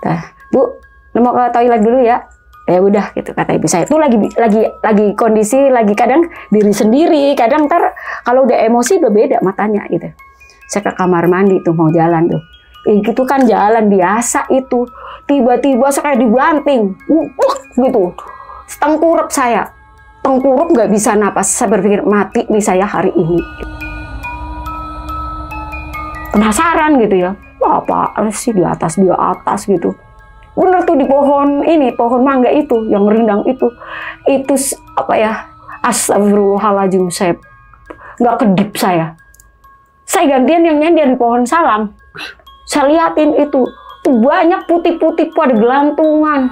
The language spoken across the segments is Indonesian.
Nah, Bu, mau ke toilet dulu ya. Ya udah gitu kata ibu saya. Itu lagi kondisi lagi kadang diri sendiri, kadang ntar kalau udah emosi udah beda matanya gitu. Saya ke kamar mandi tuh mau jalan tuh. Itu kan jalan biasa itu. Tiba-tiba saya kayak dibanting. Gitu. Tengkurap saya. Tengkurap nggak bisa napas. Saya berpikir mati nih saya hari ini. Penasaran gitu ya. Apa sih di atas gitu. Bener tuh di pohon mangga itu, yang rindang itu apa ya, astagfirullahaladzim, saya nggak kedip saya gantian yang nyender di pohon salam. Saya liatin itu banyak putih-putih pada gelantungan.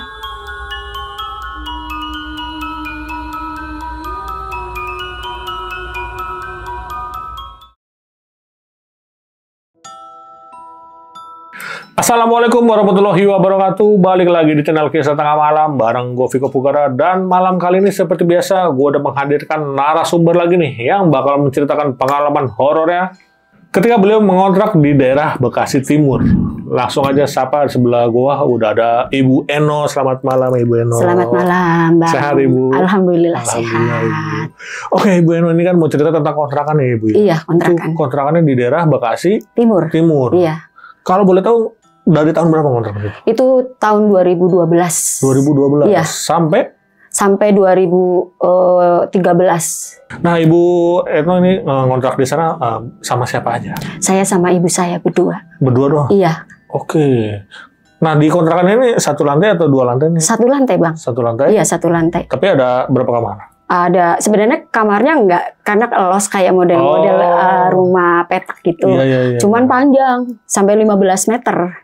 Assalamualaikum warahmatullahi wabarakatuh. Balik lagi di channel Kisah Tengah Malam bareng gue Viko Pugara. Dan malam kali ini seperti biasa gue udah menghadirkan narasumber lagi nih yang bakal menceritakan pengalaman horornya ketika beliau mengontrak di daerah Bekasi Timur. Langsung aja sapa sebelah gue udah ada Ibu Eno. Selamat malam Ibu Eno. Selamat malam Bang. Sehat Ibu? Alhamdulillah sehat. Ibu. Oke Ibu Eno, ini kan mau cerita tentang kontrakan ya Ibu? Iya, kontrakan. Itu kontrakannya di daerah Bekasi Timur. Iya. Kalau boleh tahu dari tahun berapa kontrakan itu? Itu tahun 2012. 2012. Iya. Sampai 2013. Nah, Ibu Eno ini ngontrak di sana sama siapa aja? Saya sama ibu saya berdua. Berdua doang? Iya. Oke. Nah, di kontrakan ini satu lantai atau dua lantai nih? Satu lantai, Bang. Satu lantai? Iya, satu lantai. Tapi ada berapa kamar? Ada, sebenarnya kamarnya enggak, karena los kayak model-model rumah petak gitu. Iya. Cuman panjang, sampai 15 meter.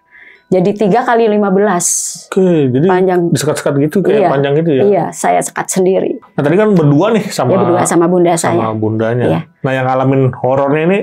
Jadi 3 kali 15. Oke, jadi panjang. Disekat-sekat gitu kayak panjang gitu ya? Iya, saya sekat sendiri. Nah, tadi kan berdua nih sama... Ya, berdua sama bunda saya. Sama bundanya. Iya. Nah, yang ngalamin horornya ini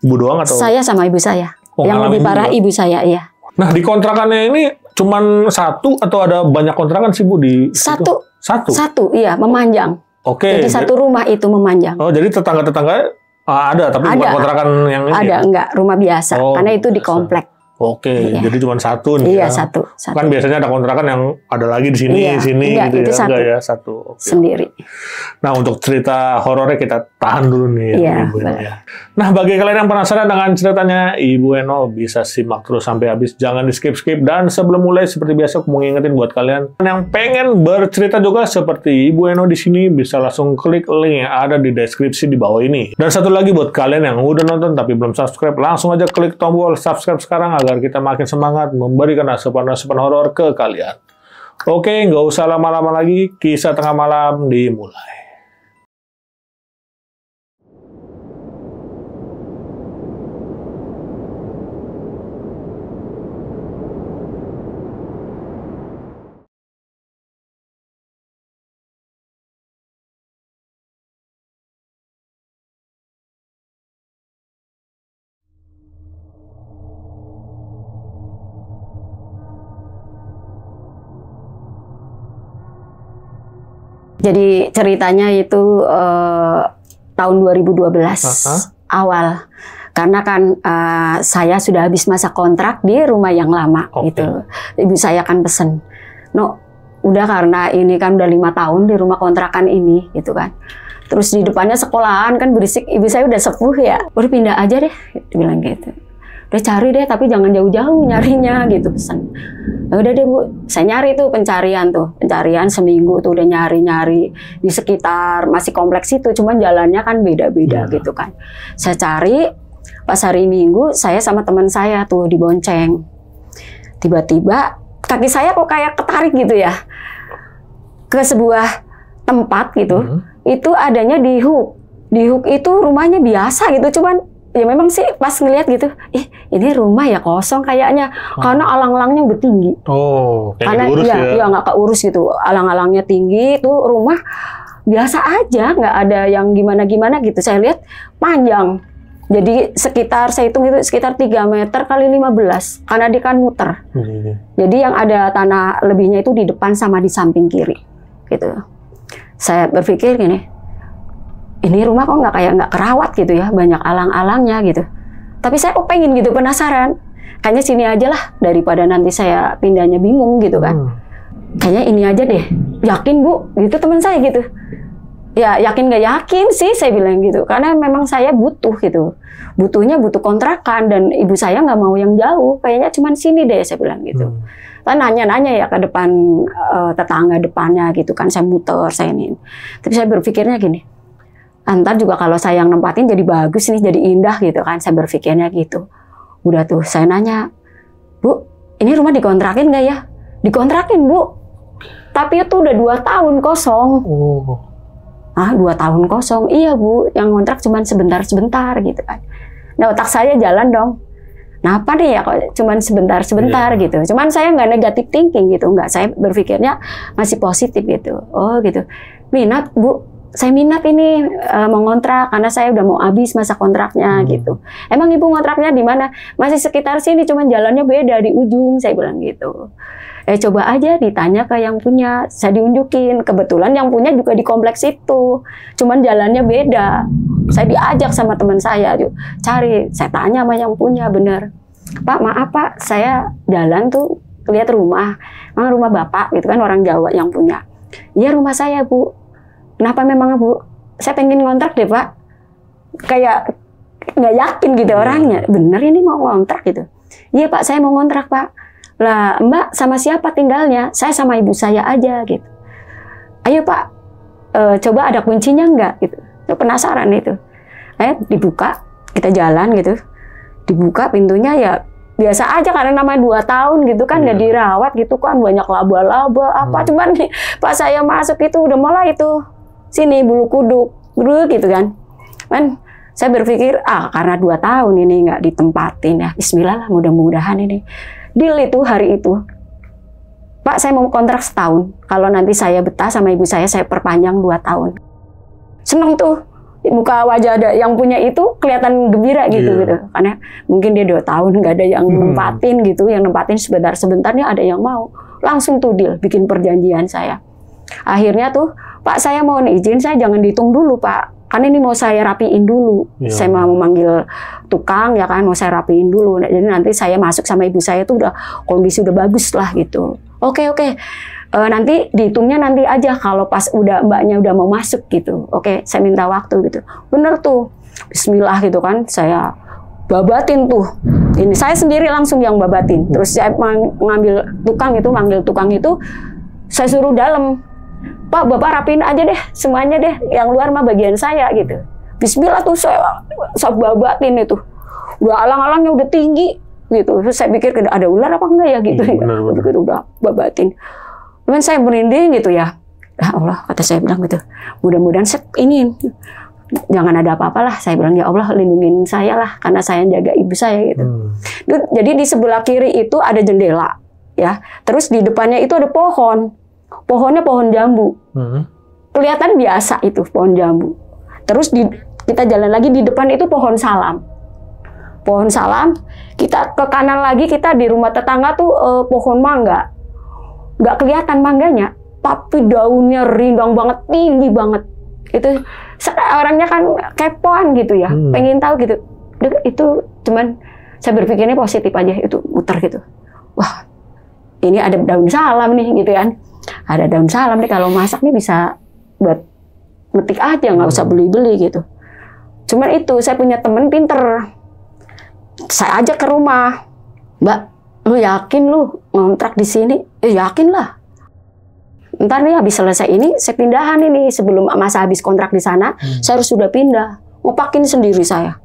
ibu doang atau? Saya sama ibu saya. Oh, yang lebih parah ibu saya, iya. Nah, di kontrakannya ini cuman satu atau ada banyak kontrakan sih Bu di Satu. Satu? Satu, iya, memanjang. Oke. Jadi satu rumah itu memanjang. Oh, jadi tetangga-tetangga ada, tapi bukan kontrakan yang ini? Ada, enggak. Rumah biasa. Karena itu di komplek. Oke, iya. Jadi cuma satu nih iya, ya? Satu. Kan biasanya ada kontrakan yang ada lagi di sini, iya, sini enggak, gitu itu ya? Satu. Enggak ya, satu. Oke. Sendiri. Nah, untuk cerita horornya kita tahan dulu nih iya, Ibu Eno ya. Nah, bagi kalian yang penasaran dengan ceritanya Ibu Eno, bisa simak terus sampai habis, jangan di skip-skip. Dan sebelum mulai, seperti biasa aku mau ngingetin buat kalian yang pengen bercerita juga seperti Ibu Eno di sini, bisa langsung klik link yang ada di deskripsi di bawah ini. Dan satu lagi buat kalian yang udah nonton tapi belum subscribe, langsung aja klik tombol subscribe sekarang agar kita makin semangat memberikan asupan-asupan horor ke kalian. Oke, nggak usah lama-lama lagi, Kisah Tengah Malam dimulai. Jadi ceritanya itu tahun 2012 awal, karena kan saya sudah habis masa kontrak di rumah yang lama gitu. Ibu saya kan pesen, no, udah karena ini kan udah 5 tahun di rumah kontrakan ini gitu kan. Terus di depannya sekolahan kan berisik, ibu saya udah sepuh ya, udah pindah aja deh, dibilang gitu. Udah cari deh, tapi jangan jauh-jauh nyarinya gitu pesan. Ya udah deh Bu, saya nyari tuh pencarian seminggu tuh udah nyari di sekitar masih kompleks itu, cuman jalannya kan beda-beda gitu kan. Saya cari, pas hari Minggu saya sama teman saya tuh dibonceng. Tiba-tiba kaki saya kok kayak ketarik gitu ya ke sebuah tempat gitu. Itu adanya di Hook. Di Hook itu rumahnya biasa gitu, cuman ya memang sih pas ngelihat gitu, ini rumah ya kosong kayaknya, karena alang-alangnya udah tinggi. Karena ya nggak keurus gitu, alang-alangnya tinggi, itu rumah biasa aja, nggak ada yang gimana-gimana gitu. Saya lihat panjang, jadi sekitar saya hitung itu sekitar 3 meter kali 15, karena dia kan muter. Jadi yang ada tanah lebihnya itu di depan sama di samping kiri, gitu. Saya berpikir gini, ini rumah kok nggak kerawat gitu ya, banyak alang-alangnya gitu. Tapi saya kok pengen gitu, penasaran. kayaknya sini aja lah daripada nanti saya pindahnya bingung gitu kan. Kayaknya ini aja deh. Yakin Bu? Gitu teman saya gitu. Ya yakin nggak yakin sih saya bilang gitu. Karena memang saya butuh gitu. Butuhnya butuh kontrakan dan ibu saya nggak mau yang jauh. Kayaknya cuma sini deh saya bilang gitu. Kan nanya-nanya ya ke depan tetangga depannya gitu kan. Saya muter saya ini. Tapi saya berpikirnya gini. Antar juga kalau saya yang nempatin jadi bagus nih, jadi indah gitu kan. Saya berpikirnya gitu. Udah tuh saya nanya, Bu, ini rumah dikontrakin nggak ya? Dikontrakin Bu. Tapi itu udah 2 tahun kosong. Oh. Ah, 2 tahun kosong. Iya Bu, yang kontrak cuma sebentar-sebentar gitu kan. Nah otak saya jalan dong. Nah apa nih ya kok cuman sebentar-sebentar gitu. Cuman saya nggak negatif thinking gitu. Nggak, saya berpikirnya masih positif gitu. Oh gitu. Minat Bu. Saya minat ini mau ngontrak karena saya udah mau habis masa kontraknya gitu. Emang Ibu ngontraknya di mana? Masih sekitar sini, cuman jalannya beda di ujung, saya bilang gitu. Coba aja ditanya ke yang punya, saya diunjukin. Kebetulan yang punya juga di kompleks itu, cuman jalannya beda. Saya diajak sama teman saya, yuk cari. Saya tanya sama yang punya, bener. Pak, maaf Pak, saya jalan tuh lihat rumah, rumah Bapak gitu kan, orang Jawa yang punya. Iya rumah saya Bu. Kenapa memang Bu? Saya pengen ngontrak deh Pak. Kayak nggak yakin gitu orangnya. Bener ini mau ngontrak gitu. Iya Pak, saya mau ngontrak Pak. Lah Mbak sama siapa tinggalnya? Saya sama ibu saya aja gitu. Ayo Pak, coba ada kuncinya nggak gitu. Penasaran itu. Dibuka, kita jalan gitu. Dibuka pintunya ya biasa aja karena nama 2 tahun gitu kan nggak dirawat gitu kan, banyak laba-laba apa. Cuman nih pas saya masuk itu udah mulai itu. Sini bulu kuduk, gitu kan. Man, saya berpikir, karena 2 tahun ini nggak ditempatin ya. Bismillah lah, mudah-mudahan ini. Deal itu hari itu. Pak, saya mau kontrak setahun. Kalau nanti saya betah sama ibu saya perpanjang 2 tahun. Seneng tuh. Muka wajah ada yang punya itu kelihatan gembira gitu. Karena mungkin dia 2 tahun nggak ada yang nempatin gitu. Yang nempatin sebentar-sebentarnya ada yang mau. Langsung tuh deal, bikin perjanjian saya. Akhirnya tuh, Pak saya mau izin, saya jangan dihitung dulu Pak. Kan ini mau saya rapiin dulu. Saya mau memanggil tukang ya kan, mau saya rapiin dulu. Jadi nanti saya masuk sama ibu saya tuh udah kondisi udah bagus lah gitu. Oke. Nanti dihitungnya nanti aja kalau pas udah mbaknya udah mau masuk gitu. Oke, saya minta waktu gitu. Bener tuh. Bismillah gitu kan, saya babatin tuh. Ini saya sendiri langsung yang babatin. Terus saya manggil tukang itu, saya suruh dalam. Pak, Bapak rapiin aja deh, semuanya deh, yang luar mah bagian saya gitu. Bismillah tuh saya babatin itu. Udah alang-alangnya udah tinggi gitu. Terus saya pikir ada ular apa enggak ya gitu. Begitu udah babatin. Cuman saya merinding gitu ya. Ya Allah, kata saya bilang gitu. Mudah-mudahan ini jangan ada apa-apalah. Saya bilang ya Allah lindungin saya lah karena saya jaga ibu saya gitu. Jadi di sebelah kiri itu ada jendela ya. Terus di depannya itu ada pohon. Pohonnya pohon jambu. Kelihatan biasa itu pohon jambu. Terus kita jalan lagi di depan itu pohon salam. Pohon salam. Kita ke kanan lagi kita di rumah tetangga tuh pohon mangga. Nggak kelihatan mangganya, tapi daunnya rindang banget, tinggi banget. Itu orangnya kan kepoan gitu ya, pengen tahu gitu. Itu cuman saya berpikirnya positif aja, itu muter gitu. Wah, ini ada daun salam nih gitu kan. Ada daun salam nih, kalau masak nih bisa buat metik aja, nggak usah beli-beli gitu. Cuman itu saya punya temen pinter. Saya ajak ke rumah, Mbak, lu yakin lu ngontrak di sini? Yakin lah. Ntar nih habis selesai ini, saya pindahan ini. Sebelum masa habis kontrak di sana, saya harus sudah pindah. Ngopakin sendiri saya.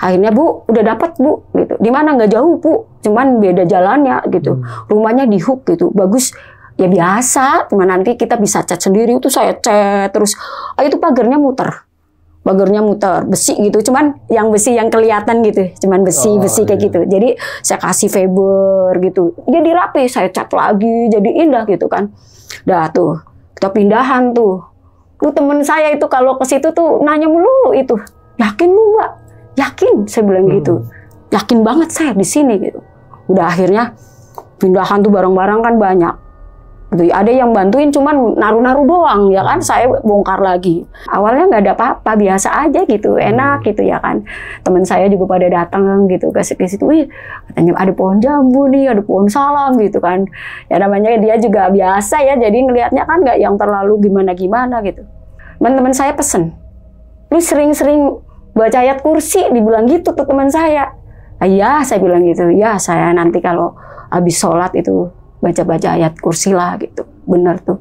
Akhirnya Bu, udah dapat Bu, gitu. Di mana nggak jauh Bu, cuman beda jalannya gitu. Rumahnya di Hook gitu, bagus. Ya biasa, cuma nanti kita bisa cat sendiri. Itu saya cat terus. Itu pagarnya muter. Pagarnya muter, besi gitu. Cuman yang besi yang kelihatan gitu. Cuman besi-besi kayak gitu. Jadi saya kasih fiber gitu. Jadi rapi, saya cat lagi. Jadi indah gitu kan. Dah tuh, kita pindahan tuh. Tuh temen saya itu kalau ke situ tuh nanya melulu itu. Yakin lu Mbak? Yakin, saya bilang gitu. Yakin banget saya di sini gitu. Udah akhirnya pindahan tuh barang-barang kan banyak. Gitu. Ada yang bantuin cuman naruh-naruh doang ya kan, saya bongkar lagi. Awalnya nggak ada apa-apa, biasa aja gitu, enak gitu ya kan. Teman saya juga pada datang gitu ke situ, wih katanya ada pohon jambu nih, ada pohon salam gitu kan. Ya namanya dia juga biasa ya, jadi ngelihatnya kan nggak yang terlalu gimana-gimana gitu. Teman-teman saya pesen, lu sering-sering baca ayat kursi, dibilang gitu tuh teman saya. Iya, saya bilang gitu, ya saya nanti kalau habis sholat itu baca-baca ayat kursi lah gitu. Bener tuh.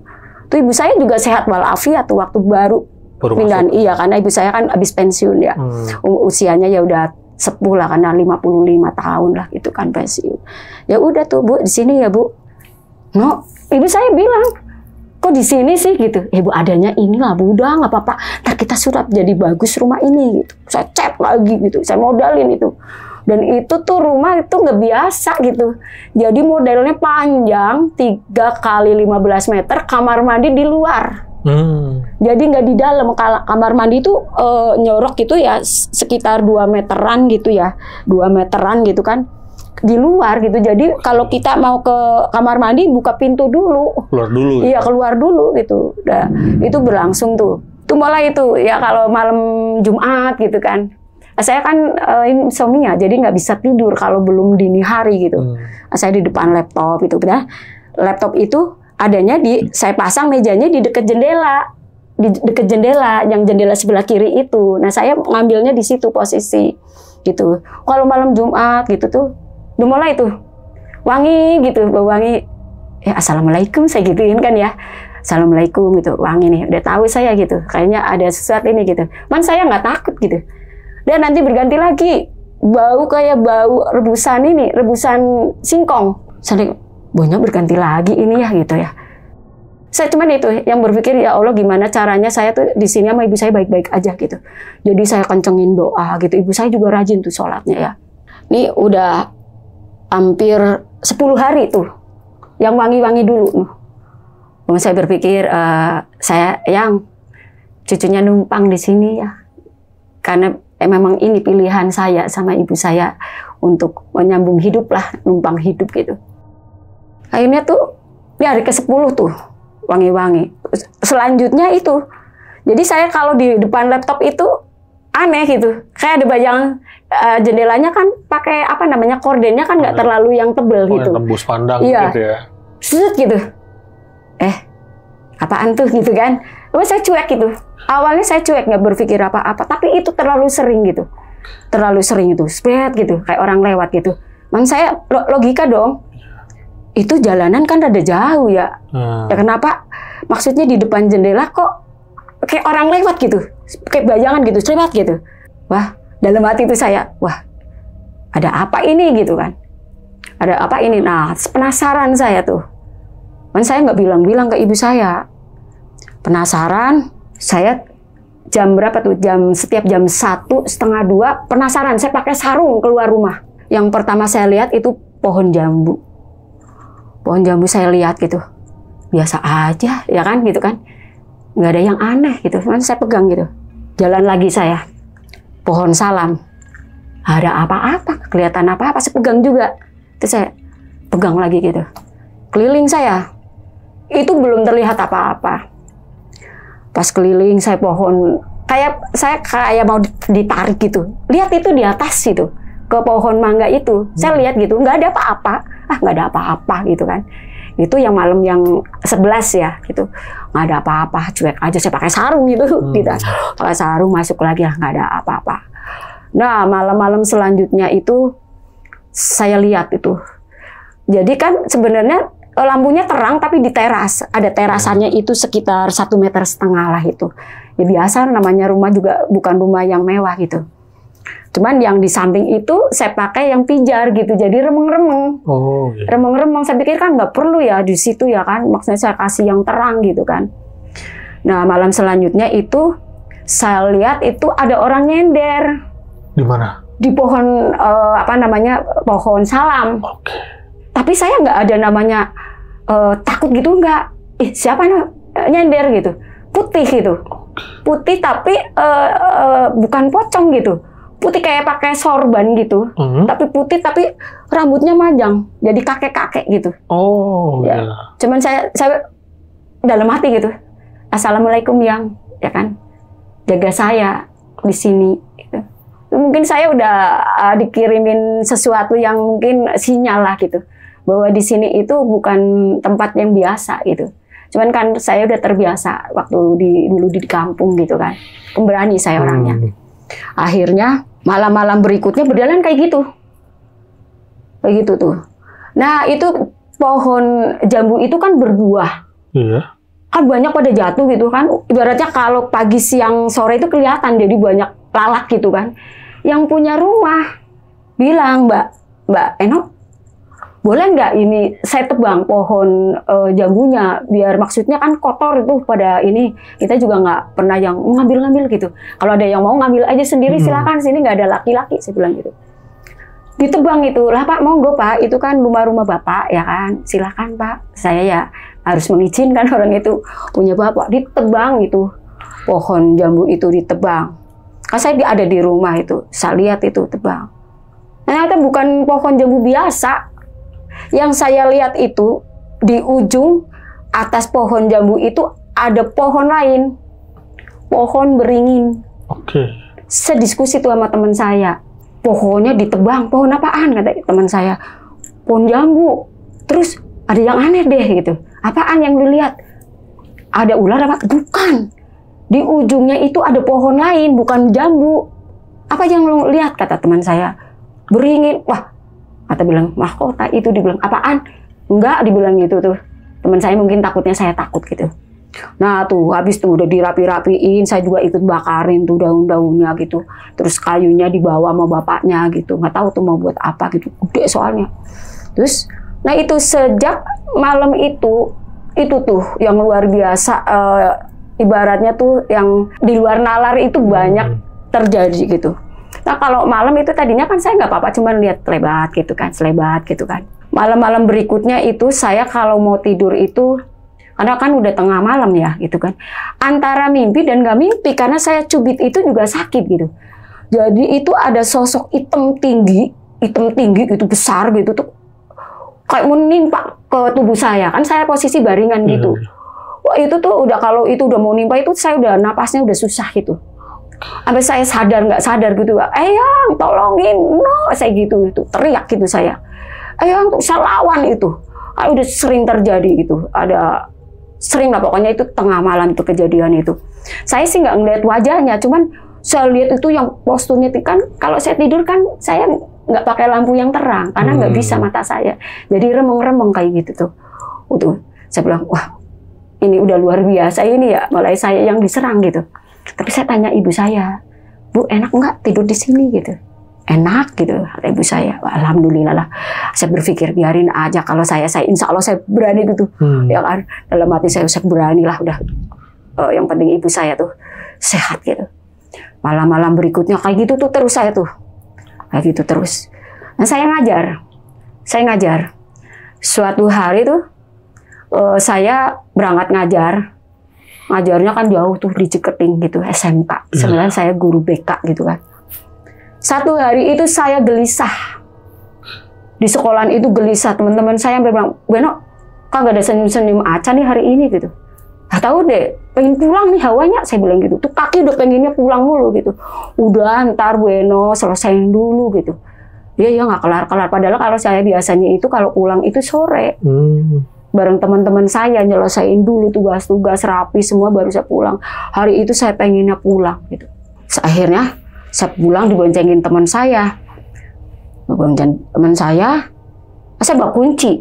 Tuh ibu saya juga sehat walafiat tuh waktu baru pindahan. Iya, karena ibu saya kan habis pensiun ya. Usianya ya udah sepuh lah, karena 55 tahun lah itu kan pensiun. Ya udah tuh Bu, di sini ya Bu. No, ibu saya bilang, kok di sini sih gitu. Bu, adanya inilah Bu, udah nggak apa-apa. Ntar kita surat jadi bagus rumah ini gitu. Saya cat lagi gitu, saya modalin itu. Dan itu tuh rumah itu nggak biasa gitu. Jadi modelnya panjang 3 kali 15 meter, kamar mandi di luar. Jadi nggak di dalam. Kamar mandi itu nyorok gitu ya sekitar 2 meteran gitu ya. 2 meteran gitu kan. Di luar gitu. Jadi kalau kita mau ke kamar mandi buka pintu dulu. Keluar dulu. Iya, keluar dulu gitu. Nah, itu berlangsung tuh. Itu mulai itu ya kalau malam Jumat gitu kan. Saya kan insomnia, jadi nggak bisa tidur kalau belum dini hari gitu. Saya di depan laptop itu, nah, laptop itu adanya saya pasang mejanya di dekat jendela, yang jendela sebelah kiri itu. Nah saya ngambilnya di situ posisi, gitu. Kalau malam Jumat gitu tuh, udah mulai tuh wangi gitu, bau wangi. Ya assalamualaikum saya gituin kan ya. Assalamualaikum gitu, wangi nih, udah tahu saya gitu. Kayaknya ada sesuatu ini gitu. Man saya nggak takut gitu. Dan nanti berganti lagi, bau kayak bau rebusan ini, rebusan singkong. Saya baunya berganti lagi ini ya gitu ya. Saya cuman itu yang berpikir, ya Allah gimana caranya saya tuh di sini sama ibu saya baik-baik aja gitu. Jadi saya kencengin doa gitu. Ibu saya juga rajin tuh sholatnya ya. Ini udah hampir 10 hari tuh, yang wangi-wangi dulu. Saya berpikir saya yang cucunya numpang di sini ya, karena memang ini pilihan saya sama ibu saya untuk menyambung hidup lah, numpang hidup gitu. Akhirnya tuh di hari ke-10 tuh wangi-wangi. Selanjutnya itu, jadi saya kalau di depan laptop itu aneh gitu, kayak ada bayangan jendelanya kan pakai apa namanya, kordennya kan nggak terlalu yang tebel gitu. Tembus pandang iya. Gitu ya. Set gitu. Apaan tuh gitu kan? Terus saya cuek gitu. Awalnya saya cuek, nggak berpikir apa-apa, tapi itu terlalu sering gitu. Terlalu sering itu, spread gitu, kayak orang lewat gitu. Man saya logika dong. Itu jalanan kan rada jauh ya. Ya kenapa? Maksudnya di depan jendela kok kayak orang lewat gitu. Kayak bayangan gitu, lewat gitu. Wah, dalam hati itu saya, wah, ada apa ini gitu kan. Ada apa ini? Nah, penasaran saya tuh. Man saya nggak bilang-bilang ke ibu saya. Penasaran, saya jam berapa tuh? Setiap jam 1, setengah 2, penasaran. Saya pakai sarung keluar rumah. Yang pertama saya lihat itu pohon jambu. Pohon jambu saya lihat gitu. Biasa aja, ya kan gitu kan. Nggak ada yang aneh gitu. Cuman saya pegang gitu. Jalan lagi saya. Pohon salam. Ada apa-apa, kelihatan apa-apa. Saya pegang juga. Terus saya pegang lagi gitu. Keliling saya. Itu belum terlihat apa-apa. Pas keliling saya pohon, saya kayak mau ditarik gitu. Lihat itu di atas itu, ke pohon mangga itu. Saya lihat gitu, nggak ada apa-apa. Nggak ada apa-apa gitu kan. Itu yang malam yang 11 ya gitu. Nggak ada apa-apa, cuek aja. Saya pakai sarung gitu. Gitu. Pakai sarung masuk lagi, nggak ada apa-apa. Nah, malam-malam selanjutnya itu saya lihat itu. Jadi kan sebenarnya lampunya terang tapi di teras, ada terasannya itu sekitar 1,5 meter lah itu. Ya biasa namanya rumah juga bukan rumah yang mewah gitu. Cuman yang di samping itu saya pakai yang pijar gitu, jadi remeng-remeng. Oh, iya. Remeng-remeng, saya pikir kan nggak perlu ya di situ ya kan, maksudnya saya kasih yang terang gitu kan. Nah malam selanjutnya itu saya lihat itu ada orang nyender. Di mana? Di pohon pohon salam. Okay. Tapi saya nggak ada namanya takut gitu, nggak. Siapa nyender gitu? Putih gitu. Putih tapi bukan pocong gitu. putih kayak pakai sorban gitu, tapi putih tapi rambutnya panjang, jadi kakek-kakek gitu. Oh, ya. Cuman saya dalam hati gitu, assalamualaikum yang, ya kan, jaga saya di sini. Gitu. Mungkin saya udah dikirimin sesuatu yang mungkin sinyal lah gitu, bahwa di sini itu bukan tempat yang biasa gitu. Cuman kan saya udah terbiasa waktu dulu di kampung gitu kan. Pemberani saya orangnya. Akhirnya malam-malam berikutnya berjalan kayak gitu. Kayak gitu tuh. Nah, itu pohon jambu itu kan berbuah. Iya. Kan banyak pada jatuh gitu kan. Ibaratnya kalau pagi, siang, sore itu kelihatan jadi banyak lalat gitu kan. Yang punya rumah bilang, Mbak Eno, boleh nggak ini saya tebang pohon jambunya, biar maksudnya kan kotor itu pada ini, kita juga nggak pernah yang ngambil-ngambil gitu. Kalau ada yang mau ngambil aja sendiri silakan, sini nggak ada laki-laki, saya bilang gitu. Ditebang itu, lah Pak monggo Pak, itu kan rumah-rumah Bapak ya kan, silakan Pak. Saya ya harus mengizinkan orang itu punya Bapak, ditebang itu pohon jambu itu ditebang. Kan saya ada di rumah itu, saya lihat itu tebang. Ternyata bukan pohon jambu biasa. Yang saya lihat itu di ujung atas pohon jambu itu ada pohon lain, pohon beringin. Oke. Saya diskusi tuh sama teman saya, pohonnya ditebang, pohon apaan kata teman saya, pohon jambu. Terus ada yang aneh deh gitu, apaan yang lu lihat? Ada ular apa? Bukan. Di ujungnya itu ada pohon lain, bukan jambu. Apa yang lu lihat kata teman saya? Beringin. Wah. Kata bilang, mahkota itu, dibilang, apaan? Enggak, dibilang gitu tuh. Teman saya mungkin takutnya saya takut gitu. Nah tuh, habis tuh udah dirapi-rapiin, saya juga ikut bakarin tuh daun-daunnya gitu. Terus kayunya dibawa sama bapaknya gitu. Nggak tahu tuh mau buat apa gitu, gede soalnya. Terus, nah itu sejak malam itu tuh yang luar biasa, ibaratnya tuh yang di luar nalar itu banyak terjadi gitu. Nah kalau malam itu tadinya kan saya nggak apa-apa, cuma lihat selebat gitu kan. Malam-malam berikutnya itu saya kalau mau tidur itu, karena kan udah tengah malam ya gitu kan. Antara mimpi dan nggak mimpi, karena saya cubit itu juga sakit gitu. Jadi itu ada sosok hitam tinggi gitu, besar gitu tuh. Kayak menimpa ke tubuh saya, kan saya posisi baringan gitu. Wah itu tuh udah, kalau itu udah mau nimpa itu saya udah napasnya udah susah gitu. Sampai saya sadar nggak sadar gitu, Eyang tolongin, no, saya gitu itu teriak gitu saya, Eyang untuk saya lawan itu. Udah sering terjadi gitu, ada sering lah pokoknya itu tengah malam itu kejadian itu. Saya sih nggak ngeliat wajahnya, cuman saya lihat itu yang posturnya kan, kalau saya tidur kan saya nggak pakai lampu yang terang karena nggak bisa mata saya, jadi remeng-remeng kayak gitu tuh. Udah, saya bilang wah ini udah luar biasa ini ya, mulai saya yang diserang gitu. Tapi saya tanya ibu saya, Bu enak nggak tidur di sini gitu? Enak gitu, kata ibu saya. Alhamdulillah lah. Saya berpikir biarin aja, kalau saya insya Allah saya berani gitu. Ya kan, dalam hati saya berani lah udah. Yang penting ibu saya tuh sehat gitu. Malam-malam berikutnya kayak gitu tuh terus saya tuh, kayak gitu terus. Nah saya ngajar. Suatu hari tuh saya berangkat ngajarnya kan jauh tuh di Ciketing gitu, SMK. Sebenarnya saya guru BK gitu kan. Satu hari itu saya gelisah. Di sekolahan itu gelisah. Teman-teman saya sampai bilang, Beno, kagak ada senyum-senyum aja nih hari ini gitu. Tahu deh, pengen pulang nih hawanya, saya bilang gitu. Tuh kaki udah pengennya pulang mulu gitu. Udah ntar Beno, selesaiin dulu gitu. Dia nggak kelar-kelar. Padahal kalau saya biasanya itu kalau pulang itu sore. Bareng teman-teman saya nyelesain dulu tugas-tugas rapi semua baru saya pulang. Hari itu saya pengennya pulang gitu. Akhirnya saya pulang diboncengin teman saya. Saya bawa kunci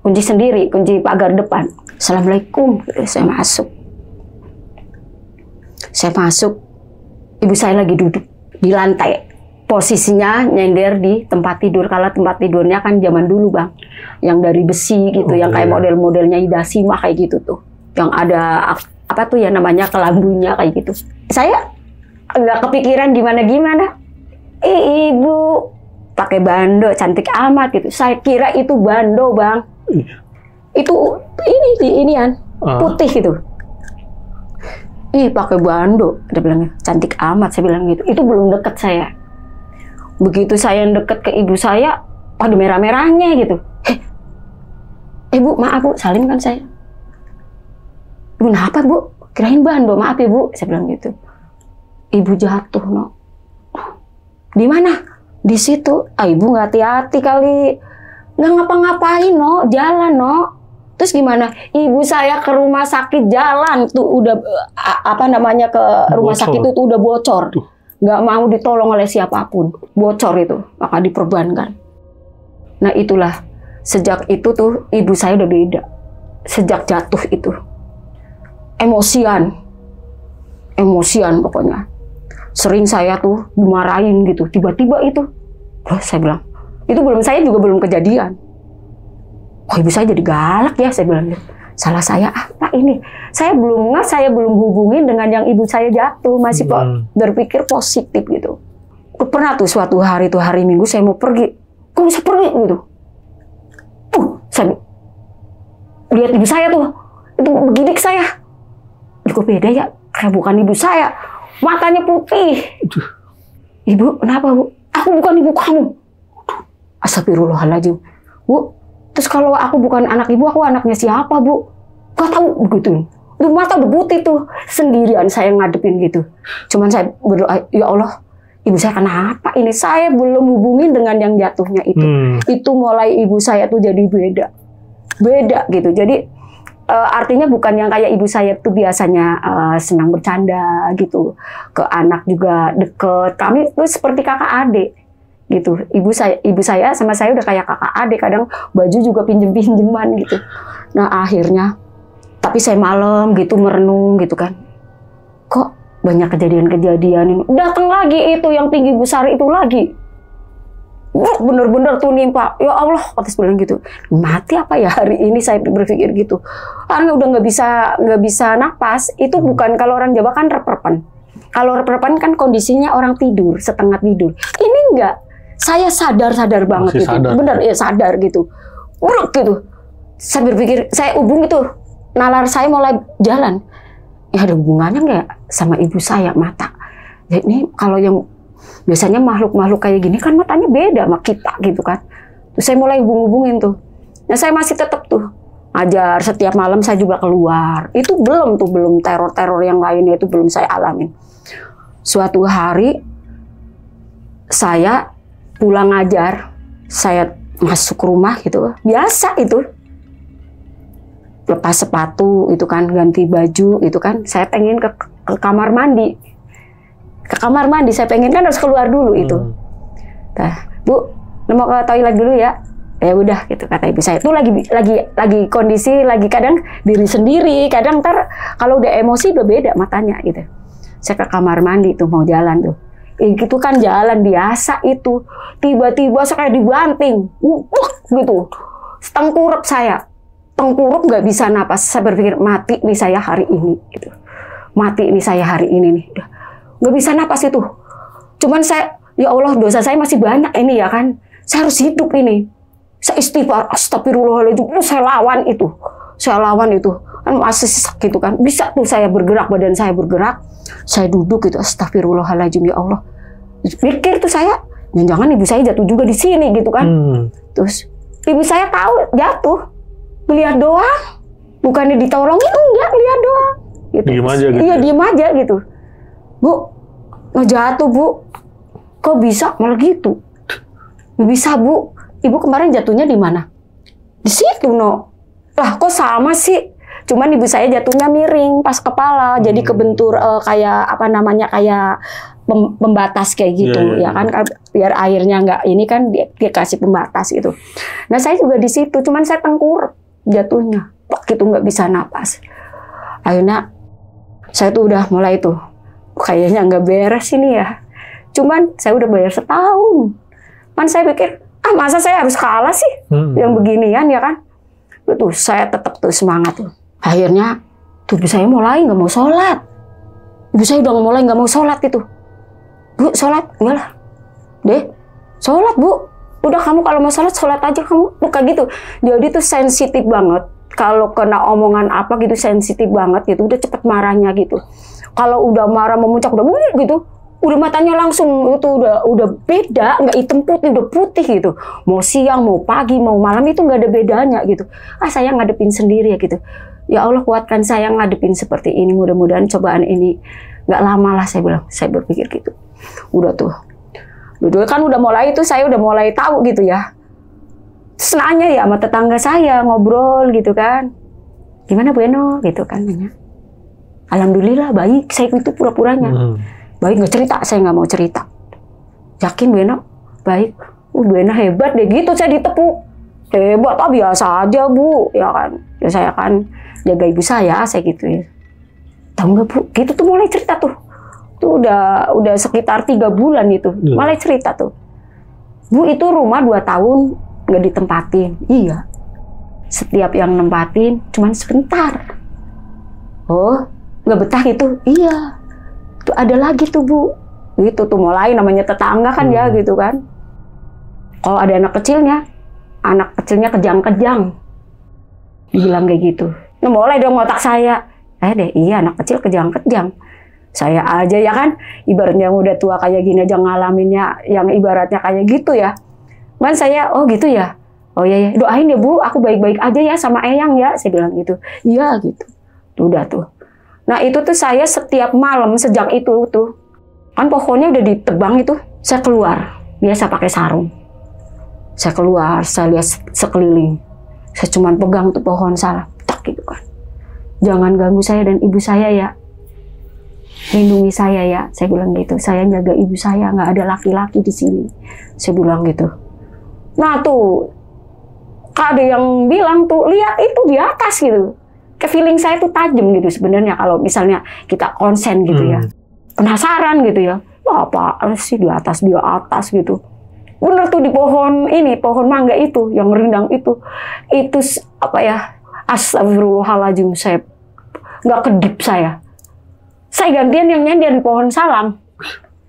sendiri, kunci pagar depan. Assalamualaikum, gitu. Saya masuk. Ibu saya lagi duduk di lantai. Posisinya nyender di tempat tidur. Kalau tempat tidurnya kan zaman dulu Bang, yang dari besi gitu, yang kayak model-modelnya Ida Simah kayak gitu tuh, yang ada apa tuh ya namanya, kelambunya kayak gitu. Saya nggak kepikiran gimana. Ibu pakai bando cantik amat gitu. Saya kira itu bando Bang. Itu inian putih gitu. ih pakai bando, dia bilang, cantik amat, saya bilang gitu. Itu belum deket saya. Begitu saya deket ke ibu saya, ada merah-merahnya gitu. Bu, maaf Bu, salim kan saya. Ibu, kenapa Bu? Kirain bando, maaf ya Bu, saya bilang gitu. Ibu jatuh, no. Di mana? Di situ. Ibu nggak hati-hati kali. Nggak ngapa-ngapain, no. Jalan, no. Terus gimana? Ibu saya ke rumah sakit jalan tuh udah ke rumah sakit itu udah bocor. Nggak mau ditolong oleh siapapun. Bocor itu, maka diperbankan. Nah itulah, sejak itu tuh ibu saya udah beda. Sejak jatuh itu. Emosian pokoknya. Sering saya tuh dimarahin gitu. Tiba-tiba itu. Terus saya bilang, itu saya juga belum kejadian. Oh ibu saya jadi galak ya, saya bilang gitu. Salah saya apa ini? Saya belum hubungin dengan yang ibu saya jatuh, masih berpikir positif gitu. Pernah tuh suatu hari Minggu saya mau pergi, kok bisa pergi gitu? Saya lihat ibu saya tuh, itu begini ke saya. Kok beda ya? Kayak bukan ibu saya, matanya putih. Ibu, kenapa Bu? Aku bukan ibu kamu. Astagfirullahaladzim. Bu, terus kalau aku bukan anak ibu, aku anaknya siapa Bu? Gak tahu begitu. Itu mata udah putih tuh. Sendirian saya ngadepin gitu. Cuman saya berdoa, ya Allah, ibu saya kenapa ini? Saya belum hubungin dengan yang jatuhnya itu. Itu mulai ibu saya tuh jadi beda gitu. Jadi artinya bukan yang kayak ibu saya tuh biasanya senang bercanda gitu. Ke anak juga deket. Kami tuh seperti kakak adik gitu. Ibu saya sama saya udah kayak kakak adik. Kadang baju juga pinjem-pinjeman gitu. Nah akhirnya, tapi saya malam gitu merenung gitu kan. Kok banyak kejadian-kejadian ini. Datang lagi itu yang tinggi besar itu lagi. Bener-bener tuh nimpa. Ya Allah, atas bilang gitu. Mati apa ya hari ini, saya berpikir gitu. Karena udah nggak bisa napas. Itu bukan, kalau orang Jawa kan rep-repan. Kalau rep-repan kan kondisinya orang tidur, setengah tidur. Ini enggak. Saya sadar banget gitu. Bener ya, sadar gitu. Uruk gitu. Saya berpikir, saya hubung itu. Nalar saya mulai jalan. Ya ada hubungannya nggak sama ibu saya mata. Ya, ini kalau yang biasanya makhluk-makhluk kayak gini kan matanya beda sama kita gitu kan. Terus saya mulai hubungin tuh. Nah saya masih tetap tuh ajar, setiap malam saya juga keluar. Itu belum teror-teror yang lainnya itu belum saya alamin. Suatu hari saya pulang ngajar, saya masuk rumah gitu, biasa itu. Lepas sepatu itu kan, ganti baju itu kan, saya pengen ke kamar mandi. Ke kamar mandi saya pengen kan harus keluar dulu itu. Nah, Bu, mau ke toilet dulu ya. Ya udah gitu kata ibu saya. Itu lagi kondisi lagi kadang diri sendiri, kadang ntar kalau udah emosi udah beda matanya gitu. Saya ke kamar mandi tuh mau jalan tuh. Itu kan jalan biasa itu. Tiba-tiba saya kayak dibanting. Gitu. Tengkurap saya. Tengkurap nggak bisa napas. Saya berpikir mati nih saya hari ini gitu. Mati nih saya hari ini nih. Nggak bisa napas itu. Cuman saya, ya Allah dosa saya masih banyak ini ya kan. Saya harus hidup ini. Saya istighfar, astagfirullahaladzim, saya lawan itu. Kan masih sesak gitu kan. Bisa tuh saya bergerak, badan saya bergerak. Saya duduk gitu, astagfirullahaladzim, ya Allah. Pikir tuh saya, jangan-jangan ibu saya jatuh juga di sini gitu kan. Terus ibu saya tahu jatuh. Lihat doang. Bukannya ditolongin, enggak, lihat doang. Gitu. Diem aja gitu. Iya, diem aja gitu. Bu, jatuh Bu. Kok bisa malah gitu? Bisa Bu. Ibu kemarin jatuhnya di mana? Di situ, no. Lah, kok sama sih? Cuman ibu saya jatuhnya miring pas kepala, jadi kebentur kayak apa namanya kayak pembatas kayak gitu, ya kan? Biar airnya nggak ini kan dia kasih pembatas gitu. Nah, saya juga di situ, cuman saya tengkurap jatuhnya, begitu nggak bisa napas. Akhirnya saya tuh udah mulai tuh, kayaknya nggak beres ini ya. Cuman saya udah bayar setahun, kan saya pikir masa saya harus kalah sih yang beginian ya kan. Betul, saya tetap tuh semangat tuh. Akhirnya tubuh saya mulai nggak mau sholat. Ibu saya udah mulai nggak mau sholat gitu. Bu, sholat, iyalah. Deh, sholat Bu. Udah kamu kalau mau sholat aja kamu. Bukan gitu. Jadi tuh sensitif banget. kalau kena omongan apa gitu sensitif banget gitu, udah cepet marahnya gitu. Kalau udah marah memuncak udah gitu, udah matanya langsung itu udah beda, nggak hitam putih, udah putih gitu. Mau siang, mau pagi, mau malam itu nggak ada bedanya gitu. Saya ngadepin sendiri ya gitu. Ya Allah kuatkan saya ngadepin seperti ini, mudah-mudahan cobaan ini nggak lama lah, saya bilang, saya berpikir gitu. Udah tuh, dulu kan udah mulai itu saya udah mulai tahu gitu ya. Terus nanya ya sama tetangga saya, ngobrol gitu kan. Gimana Bu Eno gitu kan nanya. Alhamdulillah baik, saya itu pura-puranya. Baik, nggak cerita, saya nggak mau cerita. Yakin Bu Eno? Baik. Bu Eno hebat deh gitu, saya ditepuk. Hebat, biasa aja Bu, ya kan. Ya saya kan jaga ibu saya gitu ya. Tahu nggak Bu? Gitu tuh mulai cerita tuh. Tuh udah sekitar 3 bulan gitu, mulai cerita tuh. Bu itu rumah 2 tahun nggak ditempatin. Iya. Setiap yang nempatin cuman sebentar. Oh, nggak betah gitu? Iya. Tuh ada lagi tuh Bu. Gitu tuh mulai namanya tetangga kan ya gitu kan. Kalau ada anak kecilnya kejang-kejang. Dibilang kayak gitu. Nah mulai dong otak saya. Iya anak kecil kejang-kejang. Saya aja ya kan, ibaratnya udah tua kayak gini aja ngalaminnya yang ibaratnya kayak gitu ya. Man saya, oh gitu ya. Oh iya, doain ya Bu, aku baik-baik aja ya sama Eyang ya. Saya bilang gitu. Iya gitu. Udah tuh. Nah itu tuh saya setiap malam sejak itu tuh. Kan pohonnya udah ditebang itu. Saya keluar. Biasa pakai sarung. Saya keluar, saya lihat sekeliling. Saya cuma pegang tuh pohon salah. Tak gitu kan. Jangan ganggu saya dan ibu saya ya. Lindungi saya ya. Saya bilang gitu. Saya jaga ibu saya. Nggak ada laki-laki di sini. Saya bilang gitu. Nah tuh. Ada yang bilang tuh, lihat itu di atas gitu. Ke feeling saya tuh tajam gitu sebenarnya kalau misalnya kita konsen gitu ya. Penasaran gitu ya. Apa sih di atas gitu. Bener tuh di pohon ini, pohon mangga itu yang rindang itu. Itu apa ya? Astagfirullahaladzim, saya nggak kedip saya. Saya gantian yang nyender di pohon salam.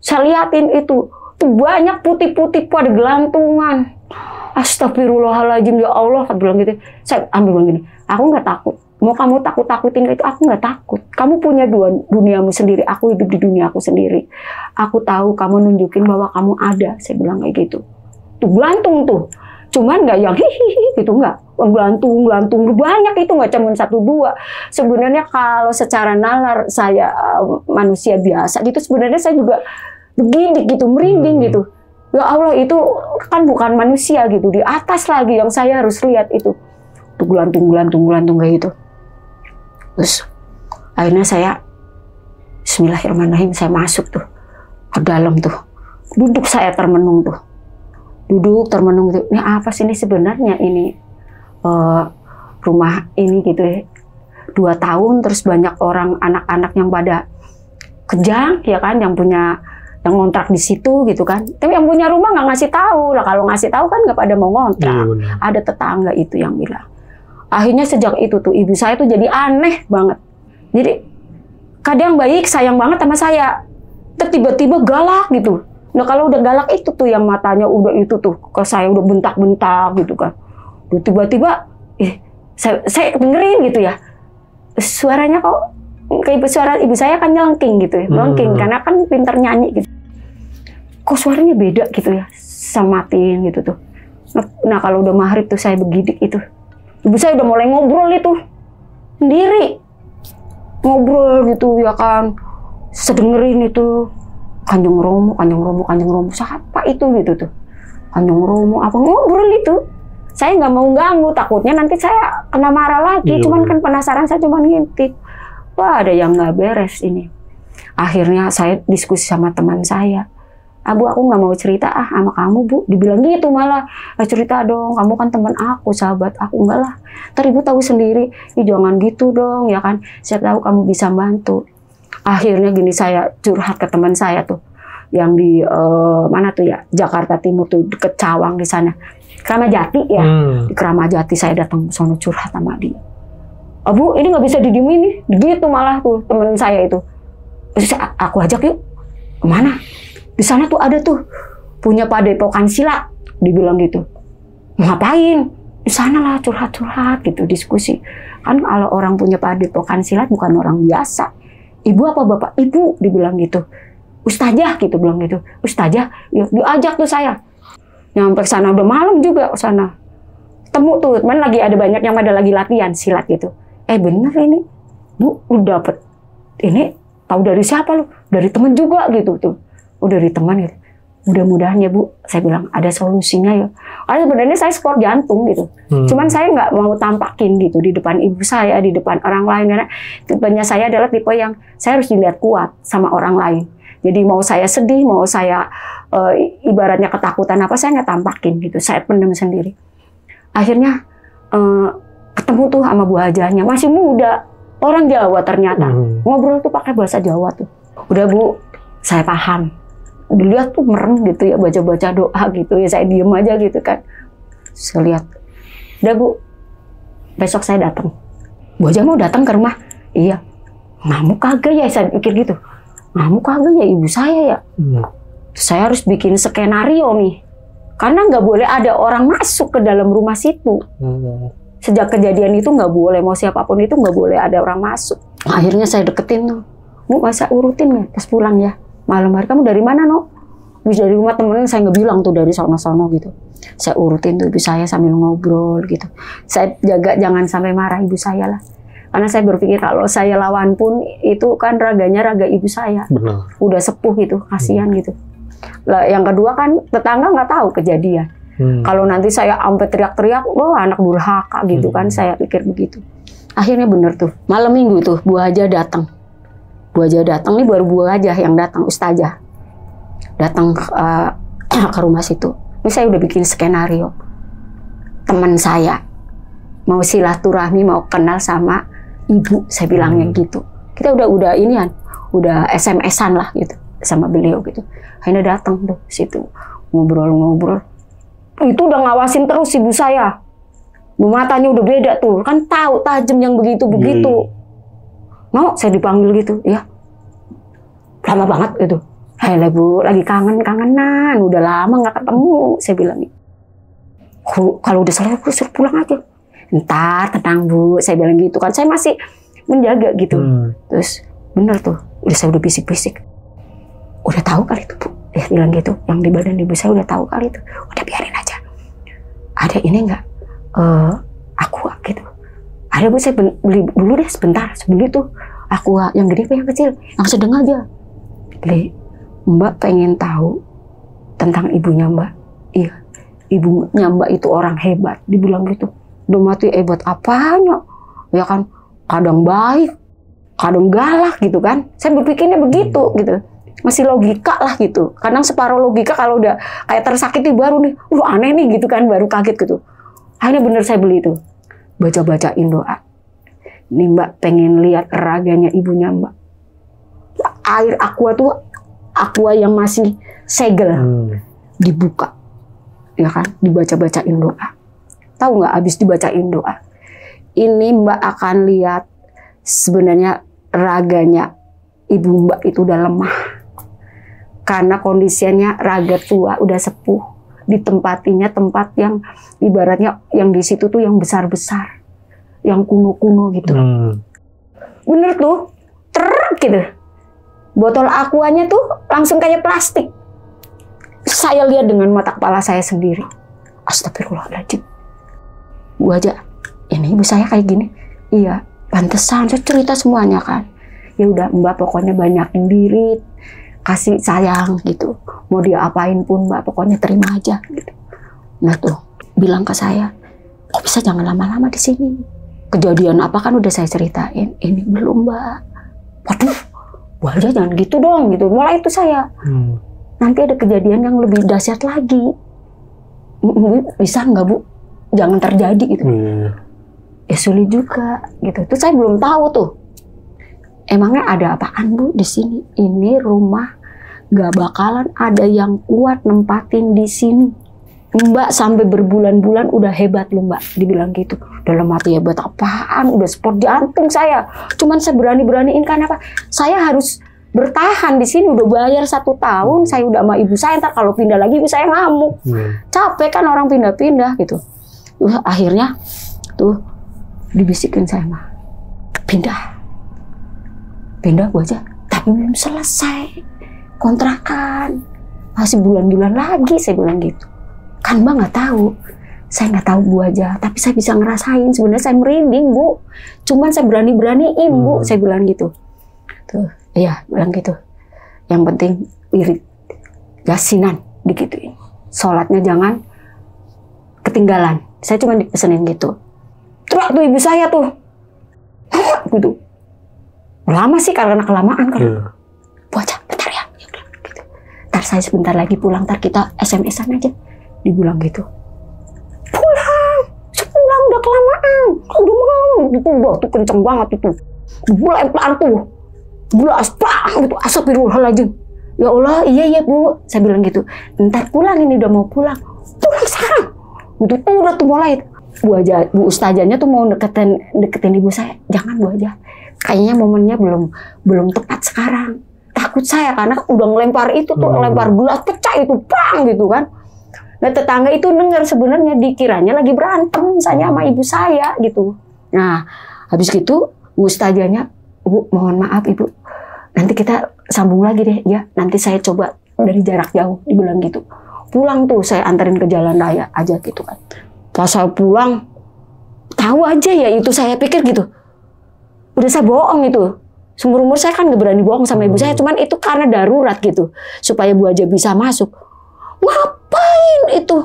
Saya liatin itu. Tuh banyak putih-putih pada gelantungan. Astagfirullahaladzim, ya Allah, aku bilang gitu. Saya ambil bilang gini, aku nggak takut. Mau kamu takut-takutin itu, aku nggak takut. Kamu punya duniamu sendiri, aku hidup di dunia aku sendiri. Aku tahu kamu nunjukin bahwa kamu ada, saya bilang kayak gitu. Tuh gelantung tuh, cuman nggak yang hihihi gitu, nggak. Gelantung banyak itu, nggak cuma 1, 2. Sebenarnya kalau secara nalar saya manusia biasa gitu, sebenarnya saya juga begini gitu, merinding gitu. Ya Allah, itu kan bukan manusia gitu. Di atas lagi yang saya harus lihat itu. Tuh gelantung kayak gitu. Terus akhirnya saya bismillahirrahmanirrahim, saya masuk tuh ke dalam tuh. Duduk saya termenung tuh. Duduk termenung tuh. Ini apa sih ini sebenarnya ini rumah ini gitu ya. 2 tahun terus banyak orang anak-anak yang pada kejang ya kan, yang yang ngontrak di situ gitu kan. Tapi yang punya rumah nggak ngasih tahu lah. Kalau ngasih tahu kan nggak pada mau ngontrak. Iya, ada tetangga itu yang bilang. Akhirnya sejak itu tuh ibu saya tuh jadi aneh banget. Jadi kadang baik sayang banget sama saya. Tiba-tiba galak gitu. Nah kalau udah galak itu tuh yang matanya udah itu tuh ke saya udah bentak-bentak gitu kan. Tiba-tiba saya dengerin gitu ya. Suaranya kok kayak suara ibu saya kan nyelengking gitu ya. Nyelengking karena kan pintar nyanyi gitu. Kok suaranya beda gitu ya, samatin gitu tuh. Nah kalau udah maghrib tuh saya begidik itu. Ibu saya udah mulai ngobrol itu sendiri. Ngobrol gitu ya kan. Sedengerin itu. Kanjeng Romo. Siapa itu gitu tuh. Kanjeng Romo apa ngobrol itu. Saya nggak mau ganggu, takutnya nanti saya kena marah lagi. Cuman kan penasaran, saya cuman ngintip. Wah ada yang nggak beres ini. Akhirnya saya diskusi sama teman saya. Bu aku nggak mau cerita sama kamu Bu. Dibilang gitu malah. Cerita dong, kamu kan teman aku, sahabat aku. Enggak lah, ntar ibu tahu sendiri. Jangan gitu dong ya kan. Saya tahu kamu bisa bantu. Akhirnya gini saya curhat ke teman saya tuh. Yang di mana tuh ya, Jakarta Timur tuh deket Cawang di sana. Kramajati ya. Di Kramajati saya datang sono curhat sama dia. Bu ini nggak bisa didiemin nih. Gitu malah tuh teman saya itu. Terus aku ajak yuk. Kemana? Di sana tuh ada tuh punya padepokan silat, dibilang gitu. Ngapain? di sana lah curhat-curhat gitu, diskusi. Kan kalau orang punya padepokan silat bukan orang biasa. Ibu apa bapak? Ibu, dibilang gitu. Ustazah gitu, bilang gitu. Ustazah, ya diajak tuh saya. Nyampe sana udah malam juga sana. Temu tuh, teman lagi ada banyak yang pada lagi latihan silat gitu. Bener ini, Bu, lu dapet ini tahu dari siapa lu? Dari teman juga gitu tuh. Dari teman gitu. Mudah-mudahan ya Bu, saya bilang ada solusinya ya. Karena sebenarnya saya sport jantung gitu. Cuman saya nggak mau tampakin gitu di depan ibu saya, di depan orang lain. Karena tipenya saya adalah tipe yang saya harus dilihat kuat sama orang lain. Jadi mau saya sedih, mau saya ibaratnya ketakutan apa, saya nggak tampakin gitu. Saya pendem sendiri. Akhirnya ketemu tuh sama Bu Hajahnya, masih muda, orang Jawa ternyata. Ngobrol tuh pakai bahasa Jawa tuh. Udah Bu, saya paham. Dilihat tuh merem gitu ya, baca-baca doa gitu ya, saya diem aja gitu kan. Saya lihat, udah Bu, besok saya datang. Bu Hajah mau datang ke rumah? Iya. Ngamuk kagak ya, saya pikir gitu. Ngamuk kagak ya ibu saya ya? Saya harus bikin skenario nih. Karena nggak boleh ada orang masuk ke dalam rumah situ. Sejak kejadian itu nggak boleh, mau siapapun itu nggak boleh ada orang masuk. Akhirnya saya deketin tuh. Bu, masa urutin ya pas pulang ya? Malam hari, kamu dari mana, No? Bisa dari rumah temen, saya nggak bilang tuh dari sono-sono gitu. Saya urutin tuh ibu saya sambil ngobrol gitu. Saya jaga jangan sampai marah ibu saya lah. Karena saya berpikir kalau saya lawan pun itu kan raganya raga ibu saya. Benar. Udah sepuh gitu, kasihan gitu. Lah, yang kedua kan tetangga nggak tahu kejadian. Kalau nanti saya sampai teriak-teriak, wah anak durhaka gitu kan, saya pikir begitu. Akhirnya bener tuh, malam minggu tuh Bu Hajah datang. Bu Hajah datang, nih baru Bu Hajah yang datang, Ustazah datang ke rumah situ. Ini saya udah bikin skenario. Teman saya mau silaturahmi, mau kenal sama ibu, saya bilangnya gitu. Kita udah inian, udah SMS-an lah gitu sama beliau gitu. Akhirnya datang tuh situ ngobrol-ngobrol. Itu udah ngawasin terus ibu saya. Matanya udah beda tuh, kan tahu tajam yang begitu-begitu. No, saya dipanggil gitu, ya. Lama banget gitu. Hai Bu, lagi kangen-kangenan, udah lama nggak ketemu, saya bilang. Kalau udah selesai, suruh pulang aja. Ntar, tenang Bu, saya bilang gitu kan. Saya masih menjaga gitu. Terus bener tuh, saya udah bisik-bisik. Udah tahu kali itu Bu, dia bilang gitu. Yang di badan ibu saya udah tahu kali itu. Udah biarin aja. Ada ini nggak? Aqua gitu. Ada Bu, saya beli dulu deh sebentar. Beli tuh Aqua yang gede apa yang kecil? Yang sedang aja. Beli. Mbak pengen tahu tentang ibunya Mbak. Iya. Ibunya Mbak itu orang hebat. Dibilang gitu. Udah mati hebat apanya? Ya kan kadang baik, kadang galak gitu kan. Saya berpikirnya begitu gitu. Masih logika lah gitu. Kadang separuh logika kalau udah kayak tersakiti baru nih. Aneh nih gitu kan, baru kaget gitu. Akhirnya bener saya beli itu. Baca-bacain doa. Nih Mbak pengen lihat raganya ibunya Mbak. Air Aqua tuh Aqua yang masih segel. Dibuka. Ya kan, dibaca-bacain doa. Tahu nggak habis dibacain doa. Ini Mbak akan lihat sebenarnya raganya ibu Mbak itu udah lemah. Karena kondisinya raga tua, udah sepuh. Ditempatinya tempat yang ibaratnya yang di situ tuh yang besar-besar. Yang kuno-kuno gitu. Bener tuh, gitu. Botol Aquanya tuh langsung kayak plastik. Saya lihat dengan mata kepala saya sendiri. Astagfirullahaladzim. Bu Hajah, ini ibu saya kayak gini. Iya, pantesan. Saya cerita semuanya kan. Ya udah Mbak pokoknya banyakin diri, kasih sayang gitu. Mau dia apain pun Mbak pokoknya terima aja gitu. Nah tuh bilang ke saya, kok bisa jangan lama-lama di sini. Kejadian apa kan udah saya ceritain. Ini belum Mbak. Waduh, Bu Hajah jangan gitu dong gitu. Mulai itu saya. Nanti ada kejadian yang lebih dahsyat lagi. Bisa nggak Bu? Jangan terjadi gitu. Ya sulit juga gitu. Terus saya belum tahu tuh. Emangnya ada apaan Bu di sini? Ini rumah gak bakalan ada yang kuat nempatin di sini. Mbak sampai berbulan-bulan udah hebat loh Mbak, dibilang gitu. Dalam hati hebat apaan? Udah sport jantung saya. Cuman saya berani-beraniin karena apa? Saya harus bertahan di sini. Udah bayar 1 tahun, saya udah sama ibu saya. Ntar kalau pindah lagi ibu saya ngamuk. Capek kan orang pindah-pindah gitu. Akhirnya tuh dibisikin saya mah, pindah Bu aja, tapi belum selesai kontrakan, masih bulan-bulan lagi, saya bilang gitu. Kan Mbak nggak tahu, saya nggak tahu Bu aja, tapi saya bisa ngerasain. Sebenarnya saya merinding Bu, cuman saya berani-beraniin Bu, saya bilang gitu. Tuh, iya bilang gitu. Yang penting irit, yasinan digituin. Sholatnya jangan ketinggalan. Saya cuma dipesenin gitu. Terus tuh ibu saya tuh, gitu. Lama sih karena kelamaan kan. Bu aja, bentar ya. Gitu. Ntar saya sebentar lagi pulang, ntar kita SMS-an aja. Dibilang gitu. Pulang udah kelamaan. Udah malam. Itu udah tuh kenceng banget itu. Lempar tuh. Bulas bang gitu. Astagfirullahaladzim. Ya Allah, iya Bu. Saya bilang gitu. Ntar pulang, ini udah mau pulang. Pulang sekarang. Gitu tuh udah tuh mulai. Bu ustazahnya tuh mau deketin ibu saya. Jangan Bu aja. Kayaknya momennya belum tepat sekarang. Takut saya karena udah ngelempar itu tuh, ngelempar gelas pecah itu, bang gitu kan. Nah tetangga itu dengar sebenarnya dikiranya lagi berantem saya sama ibu saya gitu. Nah habis gitu Bu ustazahnya, Bu mohon maaf Ibu, nanti kita sambung lagi deh ya. Nanti saya coba dari jarak jauh, dibilang gitu. Pulang tuh saya anterin ke jalan raya aja gitu kan. Pas saya pulang, tahu aja ya itu saya pikir gitu. Udah saya bohong itu. Seumur-umur saya kan gak berani bohong sama ibu saya. Cuman itu karena darurat gitu. Supaya Bu aja bisa masuk. Ngapain itu?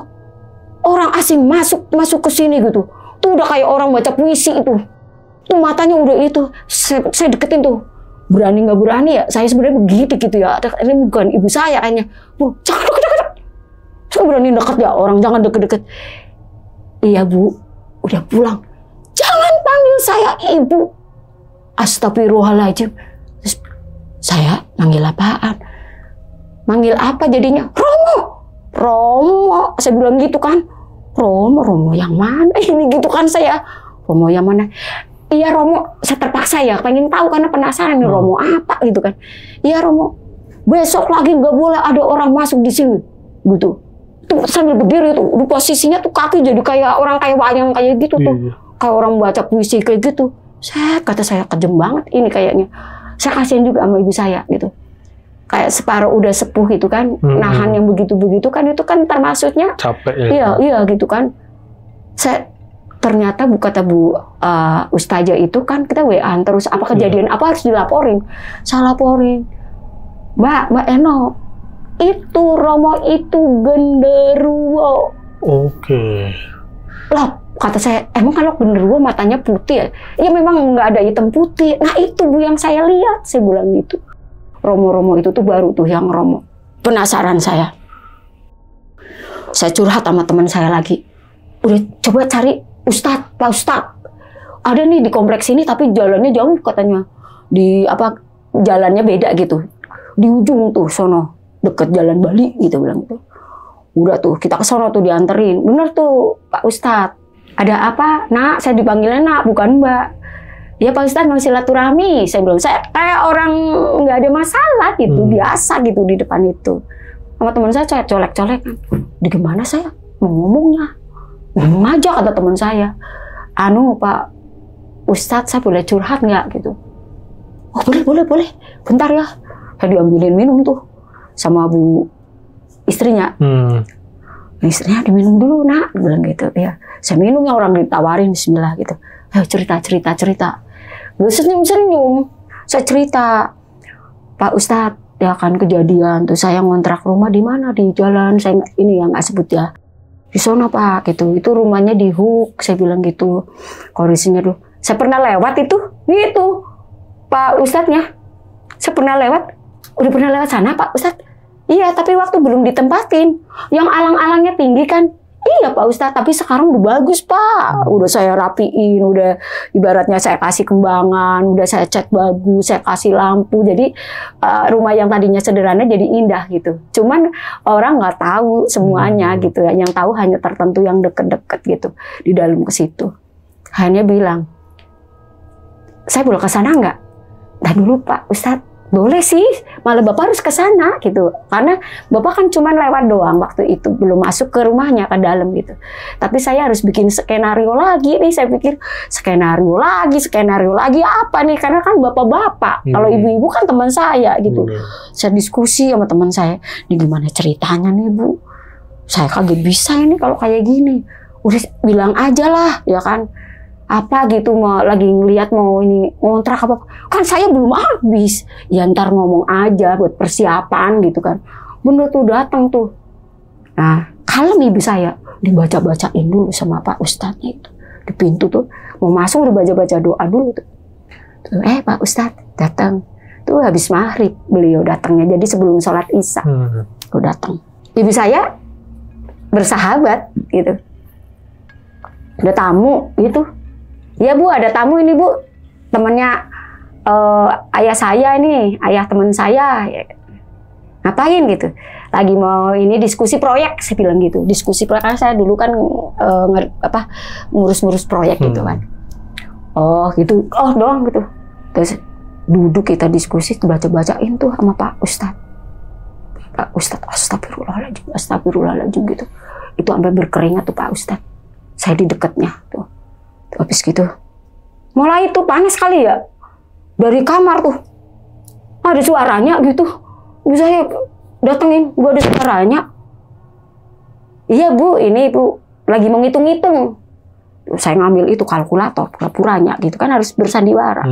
Orang asing masuk ke sini gitu. Tuh udah kayak orang baca puisi itu. Tuh matanya udah itu. Saya deketin tuh. Berani gak berani ya. Saya sebenarnya begitu gitu ya. Ini bukan ibu saya kayaknya. Bu, jangan deket-deket. Saya berani deket ya orang. Jangan deket-deket. Iya Bu, udah pulang. Jangan panggil saya ibu. Astagfirullahaladzim. Terus saya manggil apaan? Manggil apa jadinya? Romo. Saya bilang gitu kan. Romo yang mana? Ini gitu kan saya. Romo yang mana? Iya Romo. Saya terpaksa ya. Pengen tahu karena penasaran nih Romo apa gitu kan. Iya Romo. Besok lagi nggak boleh ada orang masuk di sini. Gitu. Tuh sambil berdiri tuh. Di posisinya tuh kaki jadi kayak orang kayak wayang kayak gitu tuh. Kayak orang baca puisi kayak gitu. Kata saya kejem banget ini kayaknya. Saya kasihan juga sama ibu saya gitu. Kayak separuh udah sepuh gitu kan. Nahan yang begitu-begitu kan itu kan termasuknya capek ya. Iya gitu kan. Ternyata kata Bu ustazah itu kan kita WA-an terus apa kejadian apa harus dilaporin. Saya laporin. Mbak Eno, itu Romo itu genderuwo. Oke. Lah kata saya, emang kalau genderuwo matanya putih ya? Ya memang nggak ada hitam putih. Nah itu Bu yang saya lihat, saya bilang gitu. Romo itu tuh baru tuh yang Romo. Penasaran saya. Saya curhat sama teman saya lagi. Udah coba cari Pak Ustadz. Ada nih di kompleks ini tapi jalannya jauh katanya. Jalannya beda gitu. Di ujung tuh sono, deket jalan Bali gitu bilang gitu. Udah tuh kita ke sono tuh dianterin. Bener tuh Pak Ustadz. Ada apa? Nak, saya dipanggilnya Nak, bukan Mbak. Ya Pak Ustadz mau silaturahmi. Saya bilang, saya kayak orang nggak ada masalah gitu, biasa gitu di depan itu. Sama teman saya colek-colek kan. Di gimana saya mau ngomongnya? Ngomong aja kata teman saya. Pak Ustadz saya boleh curhat nggak gitu? Oh boleh. Bentar ya. Saya diambilin minum tuh sama Bu istrinya. Istrinya diminum dulu Nak, bilang gitu ya. Saya minum yang orang ditawarin bismillah gitu. Ayo cerita. Gue senyum. Saya cerita, Pak Ustadz ya kan kejadian tuh saya ngontrak rumah di mana di jalan saya ini yang nggak sebut ya. Di sana Pak gitu. Itu rumahnya di Hook, saya bilang gitu. Kondisinya tuh. Saya pernah lewat itu gitu. Pak Ustadznya. Saya pernah lewat. Udah pernah lewat sana Pak Ustadz? Iya, tapi waktu belum ditempatin. Yang alang-alangnya tinggi kan? Iya Pak Ustadz, tapi sekarang udah bagus Pak. Udah saya rapiin, udah ibaratnya saya kasih kembangan, udah saya cat bagus, saya kasih lampu. Jadi rumah yang tadinya sederhana jadi indah gitu. Cuman orang nggak tahu semuanya gitu ya. Yang tahu hanya tertentu yang deket-deket gitu di dalam ke situ. Hanya bilang, saya boleh ke sana nggak? Nah dulu Pak Ustadz, boleh sih, malah Bapak harus ke sana gitu. Karena Bapak kan cuma lewat doang waktu itu, belum masuk ke rumahnya, ke dalam gitu. Tapi saya harus bikin skenario lagi nih, saya pikir skenario lagi apa nih? Karena kan bapak-bapak, kalau ibu-ibu kan teman saya gitu. Saya diskusi sama teman saya, ini gimana ceritanya nih Bu? Saya kaget bisa ini kalau kayak gini. Udah bilang aja lah, ya kan? Apa gitu, mau lagi ngelihat mau ini ngontrak apa, kan saya belum habis, ya ntar ngomong aja buat persiapan gitu kan. Bener tuh datang tuh, nah kalem ibu saya, dibaca-bacain dulu sama Pak Ustadznya itu di pintu tuh, mau masuk udah baca-baca doa dulu tuh. Pak Ustadz datang tuh habis maghrib, beliau datangnya jadi sebelum sholat isya, tuh datang. Ibu saya bersahabat gitu, ada tamu gitu. Ya Bu, ada tamu ini Bu, temennya ayah saya ini, ayah teman saya. Ngapain gitu? Lagi mau ini diskusi proyek, saya bilang gitu. Diskusi proyek, karena saya dulu kan ngurus-ngurus proyek gitu kan. Oh gitu, oh doang gitu. Terus duduk kita diskusi, baca-bacain tuh sama Pak Ustadz. Pak Ustadz, astagfirullahaladzim gitu. Itu sampai berkeringat tuh Pak Ustadz. Saya di dekatnya tuh. Habis gitu, mulai itu panas kali ya, dari kamar tuh ada suaranya gitu. Bu saya datengin, Bu ada suaranya. Iya Bu, ini Bu lagi mau ngitung-ngitung. Saya ngambil itu kalkulator, pura-puranya gitu kan, harus bersandiwara.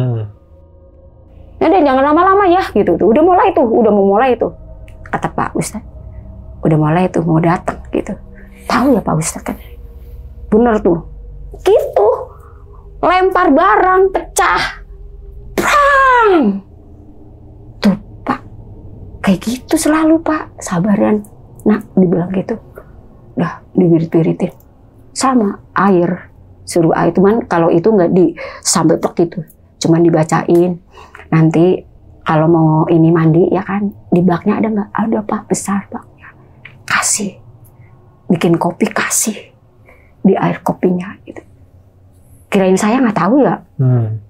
Nah, jangan lama-lama ya gitu. Udah mulai tuh, udah mau mulai tuh. Kata Pak Ustadz, udah mulai tuh mau datang gitu. Tahu ya Pak Ustadz kan, bener tuh. Gitu, lempar barang pecah, prang. Tuh Pak, kayak gitu selalu Pak, sabaran. Nah, dibilang gitu, udah dibirit-biritin, sama air, suruh air. Cuman kalau itu nggak sampai plek gitu, cuman dibacain. Nanti kalau mau ini mandi ya kan, di baknya ada nggak? Ada Pak, besar Pak. Kasih, bikin kopi kasih. Di air kopinya gitu. Kirain saya nggak tahu ya.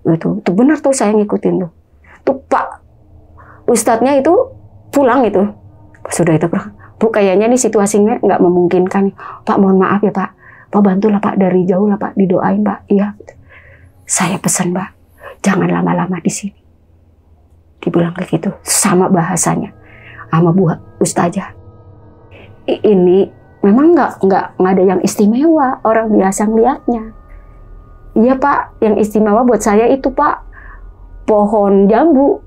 Itu benar tuh, saya ngikutin tuh. Tuh Pak Ustadznya itu pulang itu. Sudah itu Bu, kayaknya nih situasinya nggak memungkinkan. Pak mohon maaf ya Pak. Pak bantulah Pak, dari jauh lah Pak, didoain Pak. Iya. Saya pesan Pak, jangan lama-lama di sini. Dibilang kayak gitu, sama bahasanya, sama Bu Ustazah. Ini memang nggak ada yang istimewa, orang biasa ngeliatnya. Iya Pak, yang istimewa buat saya itu Pak, pohon jambu.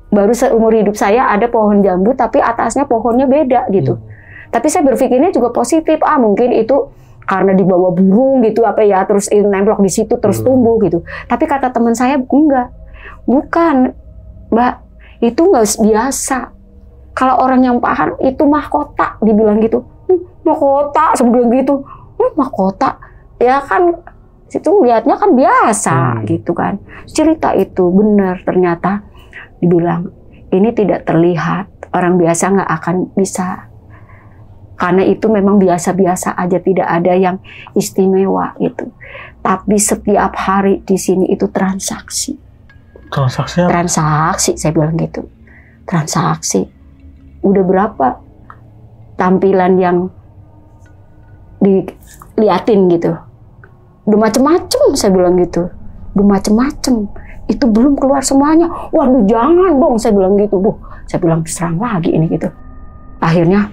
Baru seumur hidup saya ada pohon jambu, tapi atasnya pohonnya beda gitu. Tapi saya berpikirnya juga positif, mungkin itu karena dibawa burung gitu apa ya, terus nemplok di situ terus tumbuh gitu. Tapi kata teman saya enggak, bukan Mbak, itu nggak biasa. Kalau orang yang paham itu mahkota, dibilang gitu. Mahkota sebelum gitu, mahkota ya kan, situ lihatnya kan biasa gitu kan. Cerita itu benar, ternyata dibilang ini tidak terlihat, orang biasa nggak akan bisa, karena itu memang biasa-biasa aja, tidak ada yang istimewa gitu. Tapi setiap hari di sini itu transaksi. Transaksi apa? Transaksi, saya bilang gitu. Transaksi. Udah berapa tampilan yang diliatin gitu, udah macem-macem, saya bilang gitu, udah macem-macem, itu belum keluar semuanya. Waduh jangan dong, saya bilang gitu Bu, saya bilang serang lagi ini gitu. Akhirnya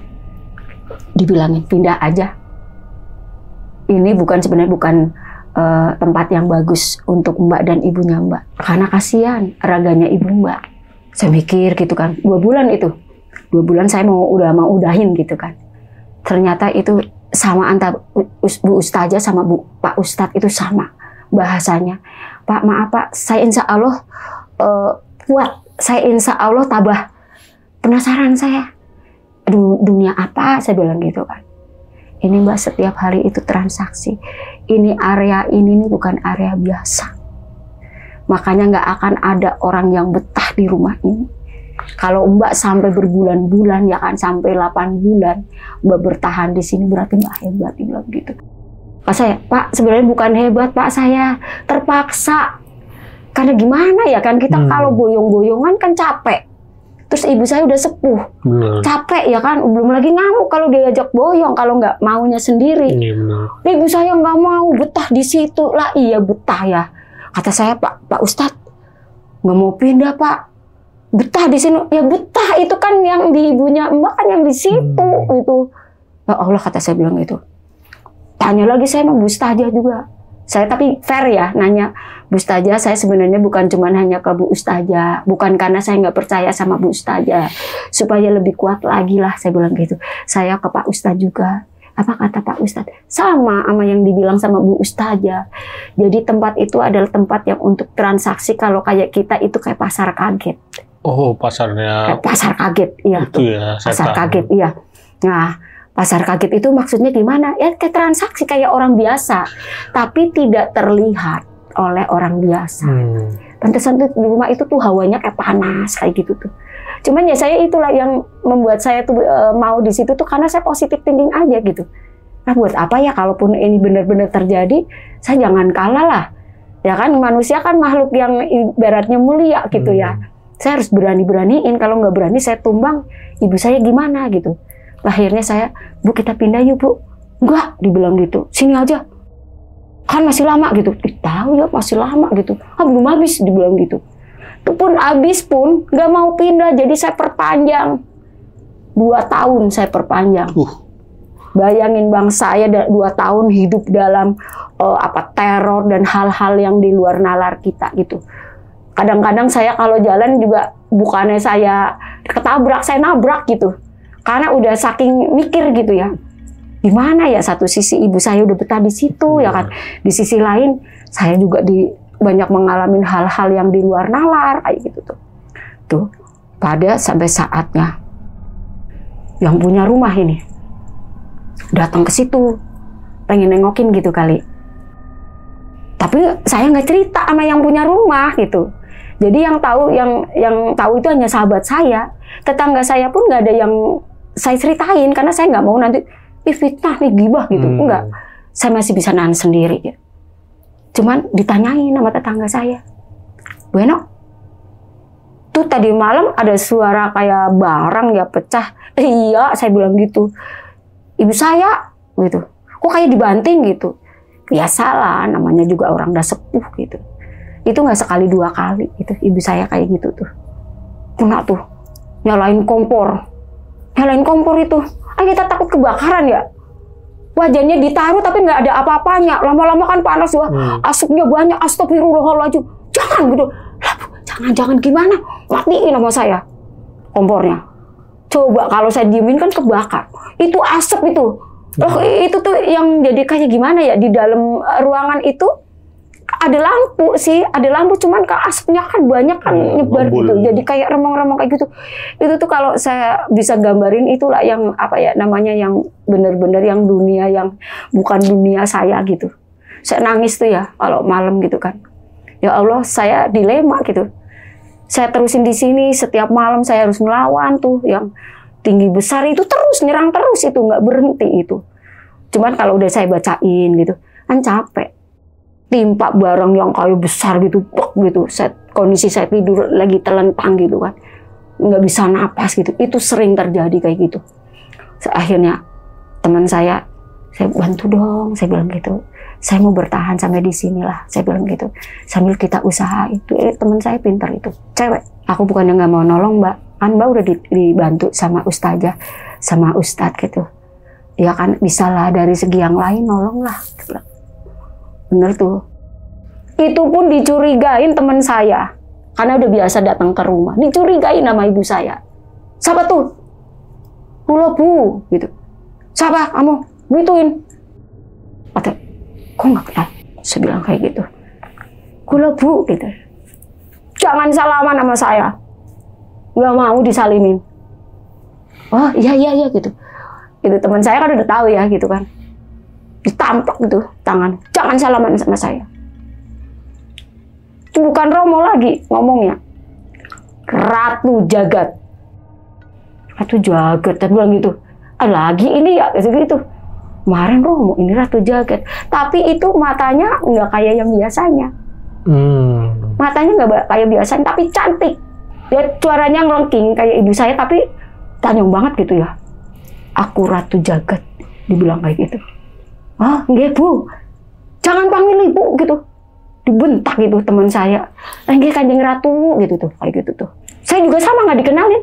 dibilangin pindah aja, ini sebenarnya bukan tempat yang bagus untuk Mbak dan ibunya Mbak, karena kasihan raganya ibu Mbak. Saya mikir gitu kan, 2 bulan itu, 2 bulan saya udah mau udahin gitu kan. Ternyata itu sama antara Bu Ustazah sama Pak Ustadz itu sama bahasanya. Pak maaf Pak, saya insya Allah kuat, saya insya Allah tabah. Penasaran saya, dunia apa, saya bilang gitu kan. Ini Mbak, setiap hari itu transaksi. Ini area ini bukan area biasa. Makanya nggak akan ada orang yang betah di rumah ini. Kalau Mbak sampai berbulan-bulan, ya kan, sampai 8 bulan Mbak bertahan di sini, berarti Mbak hebat, dibilang gitu. Pak sebenarnya bukan hebat Pak, saya terpaksa. Karena gimana ya kan, kita kalau boyong-boyongan kan capek. Terus ibu saya udah sepuh, capek ya kan, belum lagi ngamuk kalau diajak boyong, kalau nggak maunya sendiri. Ibu saya nggak mau, betah di situ lah. Iya betah ya, kata saya, Pak Ustadz nggak mau pindah Pak, betah di sini. Ya betah itu kan yang di ibunya Mbak kan yang di situ itu. Ya Allah, kata saya bilang gitu. Tanya lagi saya sama Bu Ustazah juga. Saya tapi fair ya nanya, Bu Ustazah, saya sebenarnya bukan cuma hanya ke Bu Ustazah, bukan karena saya nggak percaya sama Bu Ustazah, supaya lebih kuat lagi lah, saya bilang gitu. Saya ke Pak Ustadz juga. Apa kata Pak Ustadz? Sama yang dibilang sama Bu Ustazah. Jadi tempat itu adalah tempat yang untuk transaksi, kalau kayak kita itu kayak pasar kaget. Oh, pasarnya. Pasar kaget, iya. Itu ya, pasar kaget, iya. Nah, pasar kaget itu maksudnya gimana? Ya kayak transaksi kayak orang biasa, tapi tidak terlihat oleh orang biasa. Pantesan tuh di rumah itu tuh hawanya kayak panas kayak gitu tuh. Cuman ya saya itulah yang membuat saya tuh mau di situ tuh karena saya positif thinking aja gitu. Nah buat apa ya kalaupun ini benar-benar terjadi, saya jangan kalah lah. Ya kan manusia kan makhluk yang ibaratnya mulia gitu ya. Saya harus berani-beraniin, kalau nggak berani saya tumbang, ibu saya gimana gitu. Akhirnya saya, Bu kita pindah yuk Bu. Enggak, dibilang gitu. Sini aja. Kan masih lama gitu. Tahu ya masih lama gitu. Belum habis dibilang gitu. Itu pun habis pun nggak mau pindah. Jadi saya perpanjang. 2 tahun saya perpanjang. Bayangin Bang, saya 2 tahun hidup dalam teror dan hal-hal yang di luar nalar kita gitu. Kadang-kadang saya kalau jalan juga bukannya saya ketabrak, saya nabrak gitu. Karena udah saking mikir gitu ya, gimana ya, satu sisi ibu saya udah betah di situ ya kan, di sisi lain saya juga banyak mengalami hal-hal yang di luar nalar kayak gitu tuh. Pada sampai saatnya yang punya rumah ini datang ke situ, pengen nengokin gitu kali. Tapi saya nggak cerita sama yang punya rumah gitu. Jadi yang tahu itu hanya sahabat saya, tetangga saya pun nggak ada yang saya ceritain karena saya nggak mau nanti fitnah nih, gibah gitu. Enggak, saya masih bisa nahan sendiri ya. Cuman ditanyain sama tetangga saya, Bu Eno, tuh tadi malam ada suara kayak barang ya pecah. Iya, saya bilang gitu. Ibu saya gitu, kok kayak dibanting gitu. Biasalah, namanya juga orang udah sepuh gitu. Itu nggak sekali 2 kali itu ibu saya kayak gitu tuh. Kena tuh nyalain kompor itu. Kita takut kebakaran ya. Wajannya ditaruh tapi nggak ada apa-apanya. Lama-lama kan panas wah, asapnya banyak. Astagfirullahaladzim. Jangan gitu. Jangan gimana? Matiin sama saya kompornya. Coba kalau saya diemin kan kebakar. Itu asap itu. Itu tuh yang jadi kayak gimana ya, di dalam ruangan itu ada lampu sih, ada lampu, cuman kan asapnya kan banyak kan nyebar gitu, jadi kayak remong-remong kayak gitu. Itu tuh kalau saya bisa gambarin itulah yang apa ya namanya, yang benar-benar yang dunia yang bukan dunia saya gitu. Saya nangis tuh ya kalau malam gitu kan. Ya Allah, saya dilema gitu. Saya terusin di sini setiap malam saya harus melawan tuh yang tinggi besar itu terus nyerang terus, itu nggak berhenti itu. Cuman kalau udah saya bacain gitu kan capek. Timpa barang yang kayu besar gitu, pok gitu. Kondisi saya tidur lagi telentang gitu kan, nggak bisa napas gitu. Itu sering terjadi kayak gitu. Akhirnya teman saya bantu dong, saya bilang gitu. Saya mau bertahan sampai di sinilah, saya bilang gitu. Sambil kita usaha itu. Teman saya pintar itu, cewek. Aku bukannya nggak mau nolong Mbak, kan Mbak udah dibantu sama ustazah, sama ustadz gitu. Ya kan bisalah dari segi yang lain nolong lah. Bener tuh. Itu pun dicurigain teman saya. Karena udah biasa datang ke rumah. Dicurigain sama ibu saya. Siapa tuh? Halo Bu. Gitu. Siapa kamu? Gituin. Kata, kok nggak kenal? Saya bilang kayak gitu. Halo Bu. Gitu. Jangan salaman sama saya. Nggak mau disalimin. Oh iya gitu. Itu teman saya kan udah tahu ya gitu kan. Ditampak gitu tangan, jangan salaman sama saya. Itu bukan Romo lagi ngomongnya, Ratu Jagat. Ratu Jagat, tadi bilang gitu. Lagi ini ya gitu. Kemarin Romo, ini Ratu Jagat. Tapi itu matanya nggak kayak yang biasanya. Matanya nggak kayak biasanya, tapi cantik. Dia suaranya ngelengking kayak ibu saya tapi tanyong banget gitu ya. Aku Ratu Jagat, dibilang kayak gitu. Ah, nggih Bu, jangan panggil ibu gitu. Dibentak gitu teman saya. Nggih Kanjeng Ratu gitu tuh, kayak gitu tuh. Saya juga sama nggak dikenalin.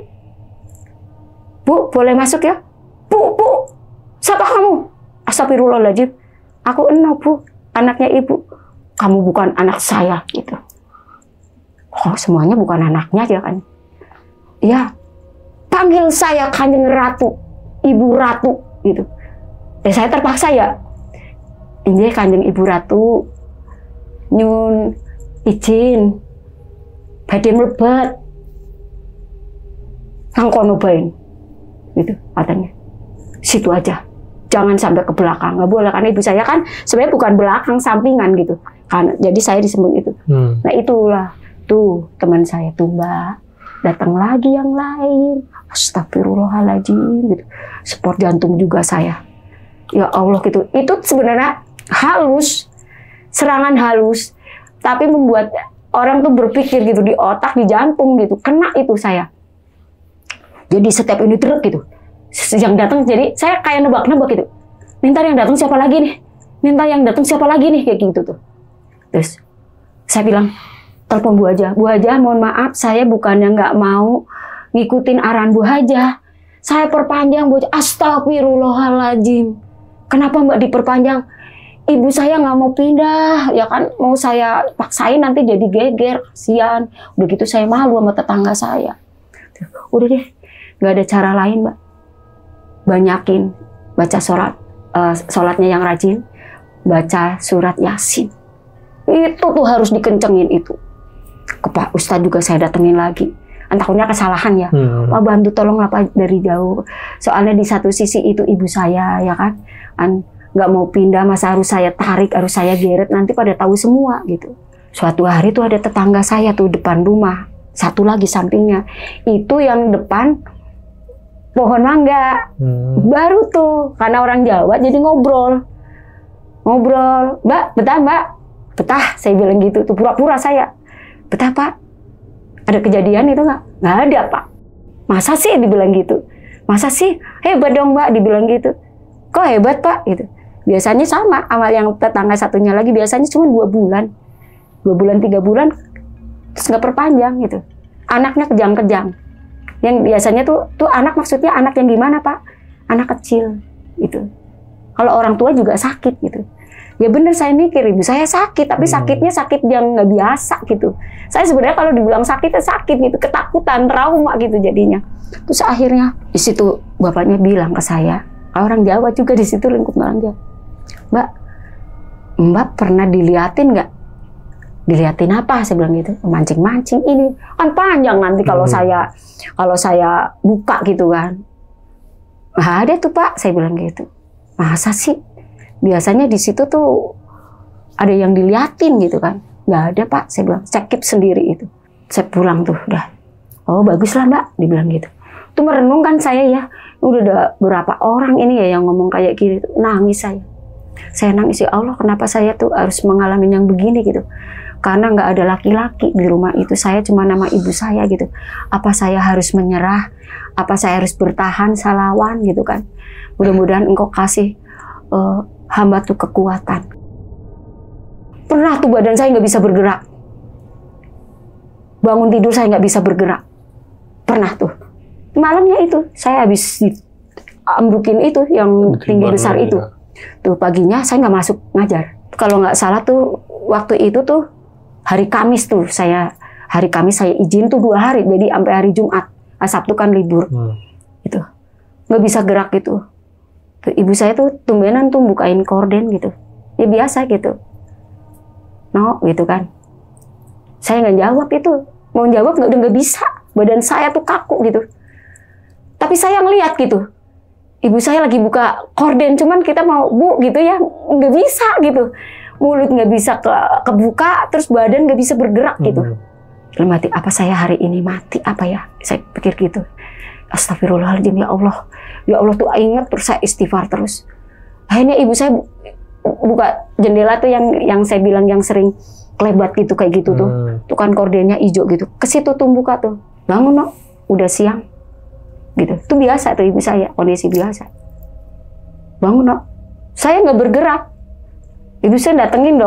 Bu, boleh masuk ya? Bu, siapa kamu? Astagfirullahaladzim. Aku Eno Bu, anaknya ibu. Kamu bukan anak saya gitu. Oh, semuanya bukan anaknya aja kan? Ya, panggil saya Kanjeng Ratu, Ibu Ratu gitu. Ya saya terpaksa ya. Ini Kanjeng Ibu Ratu, nyun izin, badhe mlebet, nang kono bae, gitu katanya. Situ aja, jangan sampai ke belakang, nggak boleh karena ibu saya kan sebenarnya bukan belakang, sampingan gitu. Kan, jadi saya disebut itu. Nah itulah tuh teman saya tuh Mbak, datang lagi yang lain, astagfirullahaladzim gitu. Sport jantung juga saya. Ya Allah gitu. Itu sebenarnya halus, serangan halus, tapi membuat orang tuh berpikir gitu di otak, di jantung gitu, kena itu saya. Jadi setiap ini truk gitu, yang datang jadi saya kayak nebak-nebak gitu. Minta yang datang siapa lagi nih? Minta yang datang siapa lagi nih kayak gitu tuh. Terus saya bilang, telepon Bu Haja. Bu Haja, mohon maaf, saya bukannya nggak mau ngikutin arahan Bu Haja. Saya perpanjang Bu Haja. Astagfirullahaladzim. Kenapa Mbak diperpanjang? Ibu saya nggak mau pindah, ya kan mau saya paksain nanti jadi geger, kasihan. Udah gitu saya malu sama tetangga saya. Udah deh, nggak ada cara lain Mbak. Banyakin baca sholatnya yang rajin, baca surat Yasin. Itu tuh harus dikencengin itu. Ke Pak Ustadz juga saya datengin lagi. Takutnya kesalahan ya. Pak bantu tolong Pak dari jauh. Soalnya di satu sisi itu ibu saya ya kan. Nggak mau pindah, masa harus saya tarik, harus saya geret, nanti pada tahu semua gitu. Suatu hari tuh ada tetangga saya tuh depan rumah, satu lagi sampingnya. Itu yang depan pohon mangga. Baru tuh, karena orang Jawa jadi ngobrol. Mbak, betah Mbak? Betah, saya bilang gitu. Tuh pura-pura saya. Betah Pak? Ada kejadian itu nggak? Nggak ada Pak. Masa sih dibilang gitu? Masa sih? Hebat dong Mbak, dibilang gitu. Kok hebat Pak? Gitu. Biasanya sama yang tetangga satunya lagi, biasanya cuma 2 bulan. 2 bulan, 3 bulan, terus nggak perpanjang gitu. Anaknya kejang-kejang. Yang biasanya tuh anak maksudnya anak yang gimana Pak? Anak kecil gitu. Kalau orang tua juga sakit gitu. Ya bener saya mikir, ibu saya sakit, tapi sakitnya sakit yang nggak biasa gitu. Saya sebenarnya kalau dibilang sakitnya sakit gitu, ketakutan, trauma gitu jadinya. Terus akhirnya di situ bapaknya bilang ke saya, orang Jawa juga di situ lingkup orang Jawa, Mbak pernah diliatin nggak? Diliatin apa? Saya bilang gitu, mancing-mancing ini kan panjang nanti kalau saya buka gitu kan. Nggak ada tuh Pak, saya bilang gitu. Masa sih? Biasanya di situ tuh ada yang diliatin gitu kan. Nggak ada Pak, saya bilang, saya keep sendiri itu. Saya pulang tuh, udah. Oh bagus lah Mbak, dibilang gitu. Itu merenungkan saya ya, udah ada berapa orang ini ya yang ngomong kayak gini, nangis saya. Saya nangis, ya Allah kenapa saya tuh harus mengalami yang begini gitu. Karena nggak ada laki-laki di rumah itu, saya cuma nama ibu saya gitu. Apa saya harus menyerah? Apa saya harus bertahan, salawan gitu kan. Mudah-mudahan engkau kasih hamba tuh kekuatan. Pernah tuh badan saya nggak bisa bergerak. Bangun tidur saya nggak bisa bergerak. Pernah tuh. Malamnya itu saya habis ambrukin itu yang tinggi besar itu. Tuh paginya saya nggak masuk ngajar. Kalau nggak salah tuh waktu itu tuh hari Kamis tuh hari Kamis saya izin tuh 2 hari. Jadi sampai hari Jumat. Sabtu kan libur. Itu nggak bisa gerak gitu. Ibu saya tuh tumbenan tuh bukain korden gitu. Ya biasa gitu. No gitu kan. Saya nggak jawab itu. Mau jawab nggak bisa. Badan saya tuh kaku gitu. Tapi saya ngeliat gitu. Ibu saya lagi buka korden. Cuman kita mau Bu gitu ya. Nggak bisa gitu. Mulut nggak bisa kebuka. Terus badan nggak bisa bergerak gitu. Mati, apa saya hari ini mati? Apa ya? Saya pikir gitu. Astagfirullahaladzim, ya Allah. Ya Allah tuh ingat terus saya istighfar terus. Akhirnya ibu saya buka jendela tuh yang saya bilang yang sering kelebat gitu kayak gitu tuh. Tuh kan kordennya hijau gitu. Ke situ tuh buka tuh. bangun no, udah siang, gitu. Itu biasa tuh ibu saya, kondisi biasa. Bangun no, saya nggak bergerak. Ibu saya datengin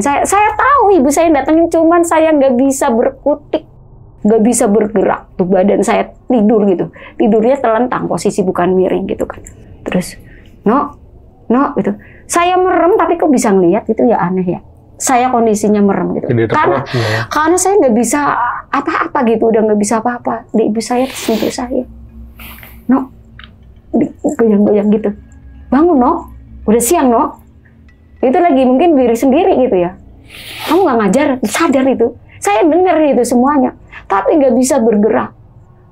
saya. Saya tahu ibu saya datengin, cuman saya nggak bisa berkutik, nggak bisa bergerak. Tuh badan saya tidur gitu, tidurnya telentang, posisi bukan miring gitu kan. Terus, no gitu. Saya merem tapi kok bisa ngelihat gitu ya, aneh ya. Saya kondisinya merem gitu. Karena saya nggak bisa apa-apa gitu, udah nggak bisa apa-apa. Di ibu saya sentuh saya, no, goyang-goyang gitu. Bangun no, udah siang no. Itu lagi mungkin diri sendiri gitu ya. Kamu nggak ngajar, sadar itu. Saya dengar itu semuanya, tapi nggak bisa bergerak.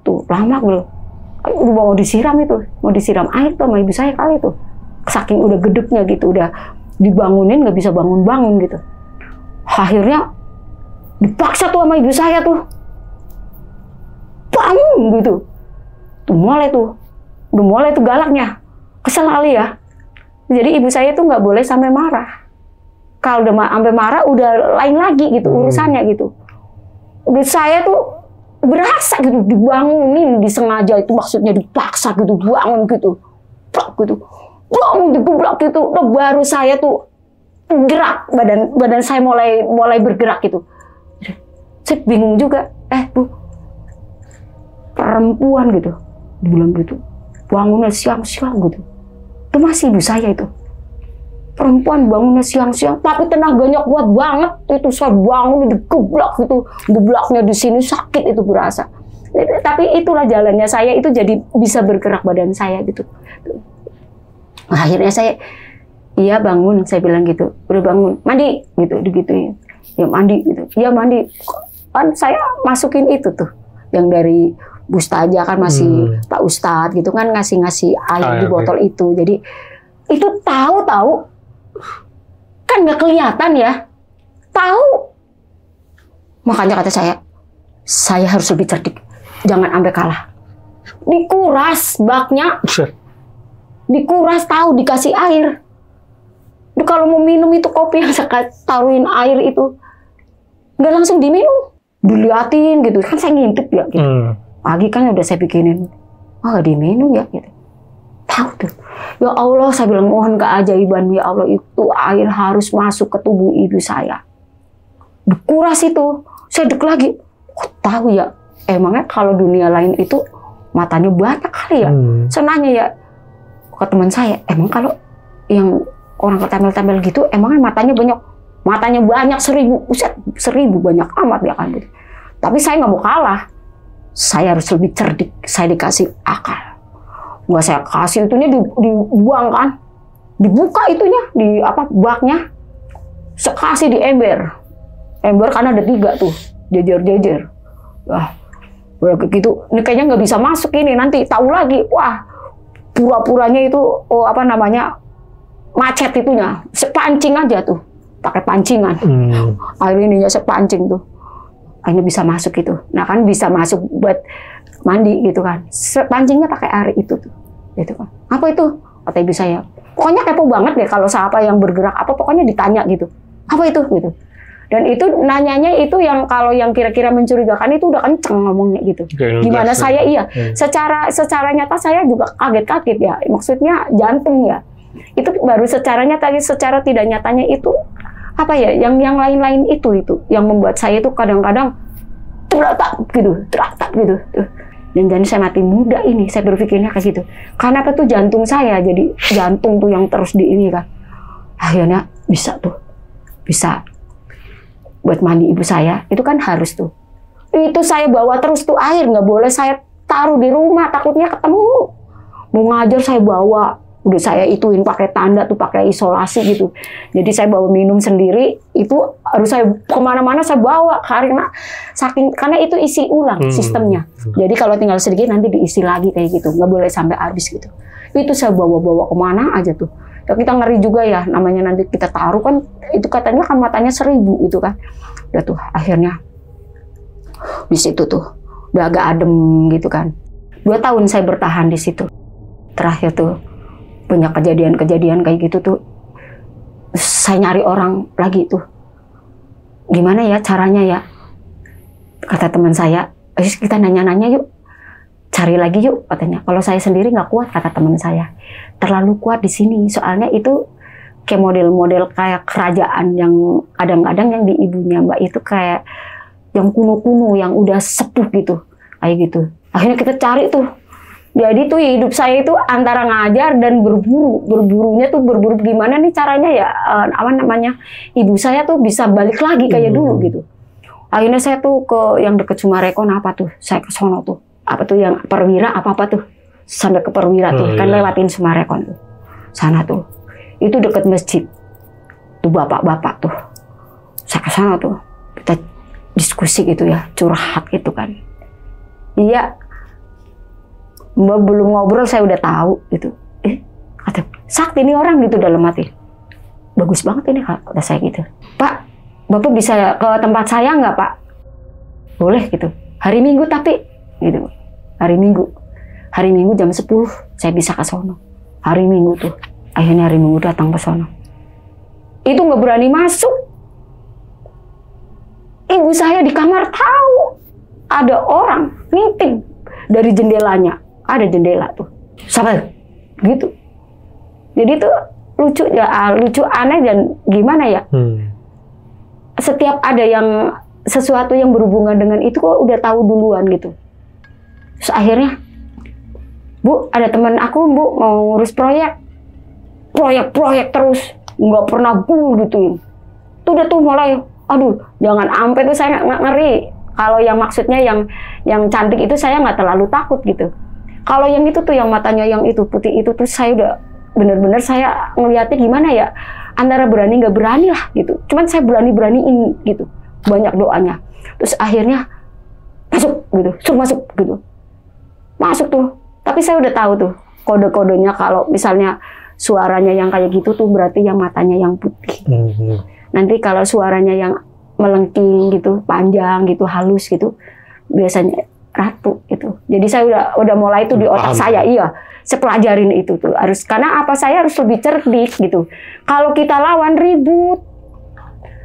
Tuh lama belum. Udah mau disiram itu, mau disiram air tuh sama ibu saya kali itu. Saking udah gedeknya gitu, udah dibangunin nggak bisa bangun-bangun gitu. Akhirnya dipaksa tuh sama ibu saya tuh bangun gitu. Tuh mulai tuh galaknya, kesel kali ya. Jadi ibu saya tuh nggak boleh sampai marah. Kalau udah sampai marah, udah lain lagi gitu urusannya gitu. Udah saya tuh berasa gitu dibangunin, disengaja itu maksudnya dipaksa gitu, bangun gitu, bangun digeblak gitu. Nah, baru saya tuh gerak, badan saya mulai bergerak gitu. Saya bingung juga, Bu, perempuan gitu, dibilang gitu, bangunnya siang-siang gitu. Itu masih ibu saya itu. Perempuan bangunnya siang-siang, tapi tenaganya kuat banget. Itu saya bangun digeblak gitu, geblaknya di sini sakit itu berasa. Tapi itulah jalannya saya itu, jadi bisa bergerak badan saya gitu. Nah, akhirnya saya, iya bangun, saya bilang gitu, udah bangun, mandi gitu, digituin. Ya mandi gitu, iya mandi. Kan saya masukin itu tuh, yang dari Bustaja kan masih Pak Ustadz gitu kan ngasih air di botol itu. Jadi itu tahu kan nggak kelihatan ya, tahu. Makanya kata saya harus lebih cerdik, jangan sampai kalah. Dikuras baknya, dikuras, tahu dikasih air. Kalau mau minum itu kopi yang saya taruhin air itu nggak langsung diminum, diliatin gitu kan, saya ngintip ya gitu. Pagi kan udah saya bikinin, diminum ya gitu. Tahu tuh. Ya Allah, saya bilang mohon keajaiban ya Allah, itu air harus masuk ke tubuh ibu saya. Dikuras itu, saya dek lagi. Tahu ya, emangnya kalau dunia lain itu matanya banyak kali ya. Saya nanya ya ke teman saya, emang kalau yang orang ketempel-tempel gitu, emangnya matanya banyak? Matanya banyak 1000, 1000 banyak amat ya kan gitu. Tapi saya nggak mau kalah. Saya harus lebih cerdik, saya dikasih akal. Nggak saya kasih itunya dibuang kan. Dibuka itunya, baknya. Saya kasih di ember. Ember kan ada 3 tuh, jejer-jejer. Wah, udah gitu, ini kayaknya nggak bisa masuk ini, nanti tahu lagi. Wah, pura-puranya itu, macet itunya. Sepancing aja tuh, pakai pancingan. Air ininya sepancing tuh. Akhirnya bisa masuk itu. Nah kan bisa masuk buat mandi gitu kan. Pancingnya pakai air itu tuh. Gitu kan. Apa itu? Kata ibu saya. Pokoknya kepo banget deh kalau siapa yang bergerak apa, pokoknya ditanya gitu. Apa itu gitu. Dan itu nanyanya itu yang kalau yang kira-kira mencurigakan itu udah kenceng ngomongnya gitu. Gimana saya secara nyata saya juga kaget-kaget ya. Maksudnya jantung ya. Itu baru secara nyata, secara tidak nyatanya itu apa ya, yang lain-lain itu yang membuat saya itu kadang-kadang teratak gitu. Dan jadi saya mati muda ini, saya berpikirnya kayak gitu. Karena apa tuh, jantung saya jadi jantung tuh yang terus di ini kan. Akhirnya bisa buat mandi ibu saya, itu kan harus tuh. Itu saya bawa terus tuh air, nggak boleh saya taruh di rumah, takutnya ketemu. Mau ngajar saya bawa. Udah saya ituin pakai tanda tuh, pakai isolasi gitu. Jadi saya bawa minum sendiri, itu harus saya kemana-mana saya bawa karena itu isi ulang sistemnya. Jadi kalau tinggal sedikit nanti diisi lagi kayak gitu, nggak boleh sampai habis gitu. Itu saya bawa kemana aja tuh. Ya, kita ngeri juga ya, namanya nanti kita taruh kan, itu katanya kan matanya 1000 itu kan. Udah tuh akhirnya di situ tuh udah agak adem gitu kan. 2 tahun saya bertahan di situ. Terakhir tuh banyak kejadian kayak gitu tuh, saya nyari orang lagi tuh, gimana ya caranya ya, kata teman saya, kita nanya-nanya yuk, cari lagi yuk katanya. Kalau saya sendiri nggak kuat, kata teman saya, terlalu kuat di sini. Soalnya itu kayak model-model kayak kerajaan yang kadang-kadang yang di ibunya Mbak itu kayak yang kuno-kuno, yang udah sepuh gitu, kayak gitu. Akhirnya kita cari tuh. Jadi tuh hidup saya itu antara ngajar dan berburu. Berburunya tuh berburu gimana nih caranya ya, apa namanya, ibu saya tuh bisa balik lagi kayak dulu gitu. Akhirnya saya tuh ke yang deket Sumarekon apa tuh, saya ke sono tuh. Apa tuh yang Perwira apa tuh. Sampai ke Perwira tuh, kan lewatin Sumarekon tuh. Sana tuh. Itu deket masjid. Tuh bapak-bapak tuh. Saya ke sana tuh. Kita diskusi gitu ya, curhat gitu kan. Iya. Mbak belum ngobrol saya udah tahu gitu. Kata, sakti ini orang gitu dalam hati. Bagus banget ini kata saya gitu. Pak, Bapak bisa ke tempat saya nggak Pak? Boleh gitu. Hari Minggu tapi gitu. Hari Minggu jam 10 saya bisa ke sono. Hari Minggu tuh. Akhirnya hari Minggu datang ke sono. Itu nggak berani masuk. Ibu saya di kamar tahu ada orang ngintip dari jendelanya. Ada jendela tuh, sampai gitu. Jadi tuh lucu ya, lucu aneh dan gimana ya. Setiap ada yang sesuatu yang berhubungan dengan itu kok udah tahu duluan gitu. Terus akhirnya, Bu, ada teman aku Bu mau ngurus proyek terus nggak pernah Bu gituin. Tuh udah tuh mulai, aduh jangan ampe tuh saya nggak ngeri. Kalau yang maksudnya yang cantik itu saya nggak terlalu takut gitu. Kalau yang itu tuh yang matanya yang itu putih itu tuh saya udah bener-bener saya ngelihatnya gimana ya, antara berani nggak berani lah gitu. Cuman saya beraniin gitu, banyak doanya. Terus akhirnya masuk gitu, suruh masuk gitu, masuk tuh. Tapi saya udah tahu tuh kode-kodenya kalau misalnya suaranya yang kayak gitu tuh berarti yang matanya yang putih. Nanti kalau suaranya yang melengking gitu, panjang gitu, halus gitu, biasanya ratu itu. Jadi saya udah mulai itu di otak saya, iya, saya pelajarin itu tuh harus, karena apa, saya harus lebih cerdik gitu. Kalau kita lawan ribut,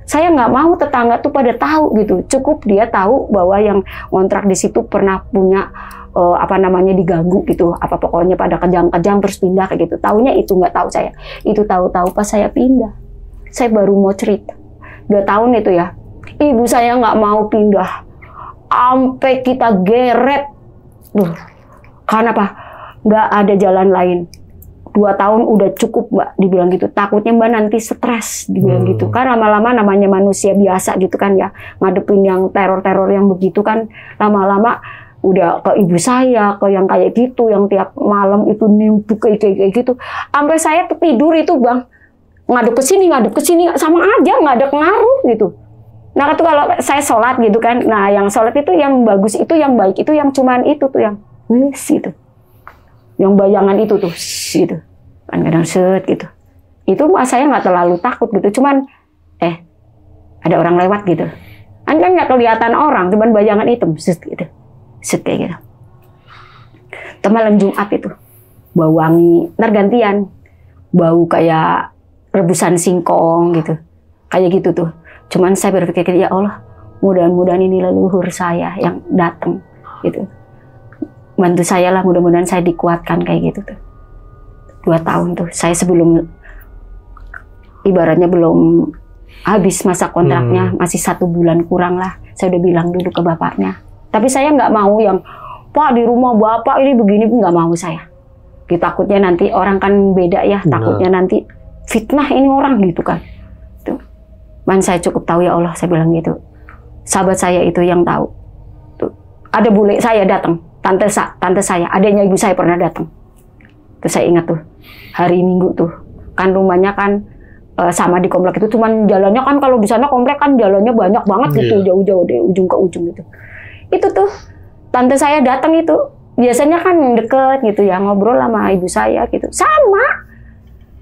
saya nggak mau tetangga tuh pada tahu gitu. Cukup dia tahu bahwa yang kontrak di situ pernah punya apa namanya diganggu gitu, apa pokoknya pada kejang-kejang terus pindah kayak gitu. Taunya itu nggak tahu saya. Itu tahu-tahu pas saya pindah. Saya baru mau cerita. 2 tahun itu ya. Ibu saya nggak mau pindah. Sampai kita geret, karena apa? Nggak ada jalan lain. 2 tahun udah cukup Mbak, dibilang gitu. Takutnya Mbak nanti stres, dibilang gitu. Kan lama-lama namanya manusia biasa gitu kan ya, ngadepin yang teror-teror yang begitu kan, lama-lama udah ke ibu saya, ke yang kayak gitu, yang tiap malam itu nimpuk kayak gitu. Sampai saya tidur itu Bang, ngadep ke sini, sama aja, nggak ada pengaruh gitu. Nah itu kalau saya sholat gitu kan, nah yang sholat itu yang bagus, itu yang baik, itu yang cuman itu tuh yang gitu, yang bayangan itu tuh gitu, kan kadang set gitu. Itu saya nggak terlalu takut gitu, cuman ada orang lewat gitu, kan nggak kelihatan orang, cuman bayangan hitam set gitu, set kayak gitu. Itu malam Jumat itu, bau wangi, ntar gantian, bau kayak rebusan singkong gitu, kayak gitu tuh. Cuman saya berpikir, ya Allah, mudah-mudahan ini leluhur saya yang datang gitu. Bantu saya lah, mudah-mudahan saya dikuatkan kayak gitu tuh. 2 tahun tuh, saya sebelum ibaratnya belum habis masa kontraknya, masih 1 bulan kurang lah. Saya udah bilang dulu ke bapaknya. Tapi saya nggak mau yang, Pak di rumah bapak ini begini, nggak mau saya. Takutnya nanti orang kan beda ya, takutnya nanti fitnah ini orang gitu kan. Man saya cukup tahu ya Allah, saya bilang gitu. Sahabat saya itu yang tahu. Tuh, ada bule saya datang, tante saya, adiknya ibu saya pernah datang. Terus saya ingat tuh, hari Minggu tuh, kan rumahnya kan sama di komplek itu, cuman jalannya kan kalau di sana komplek kan jalannya banyak banget gitu, jauh-jauh dari ujung ke ujung gitu. Itu tuh, tante saya datang itu, biasanya kan deket gitu ya, ngobrol sama ibu saya gitu, sama.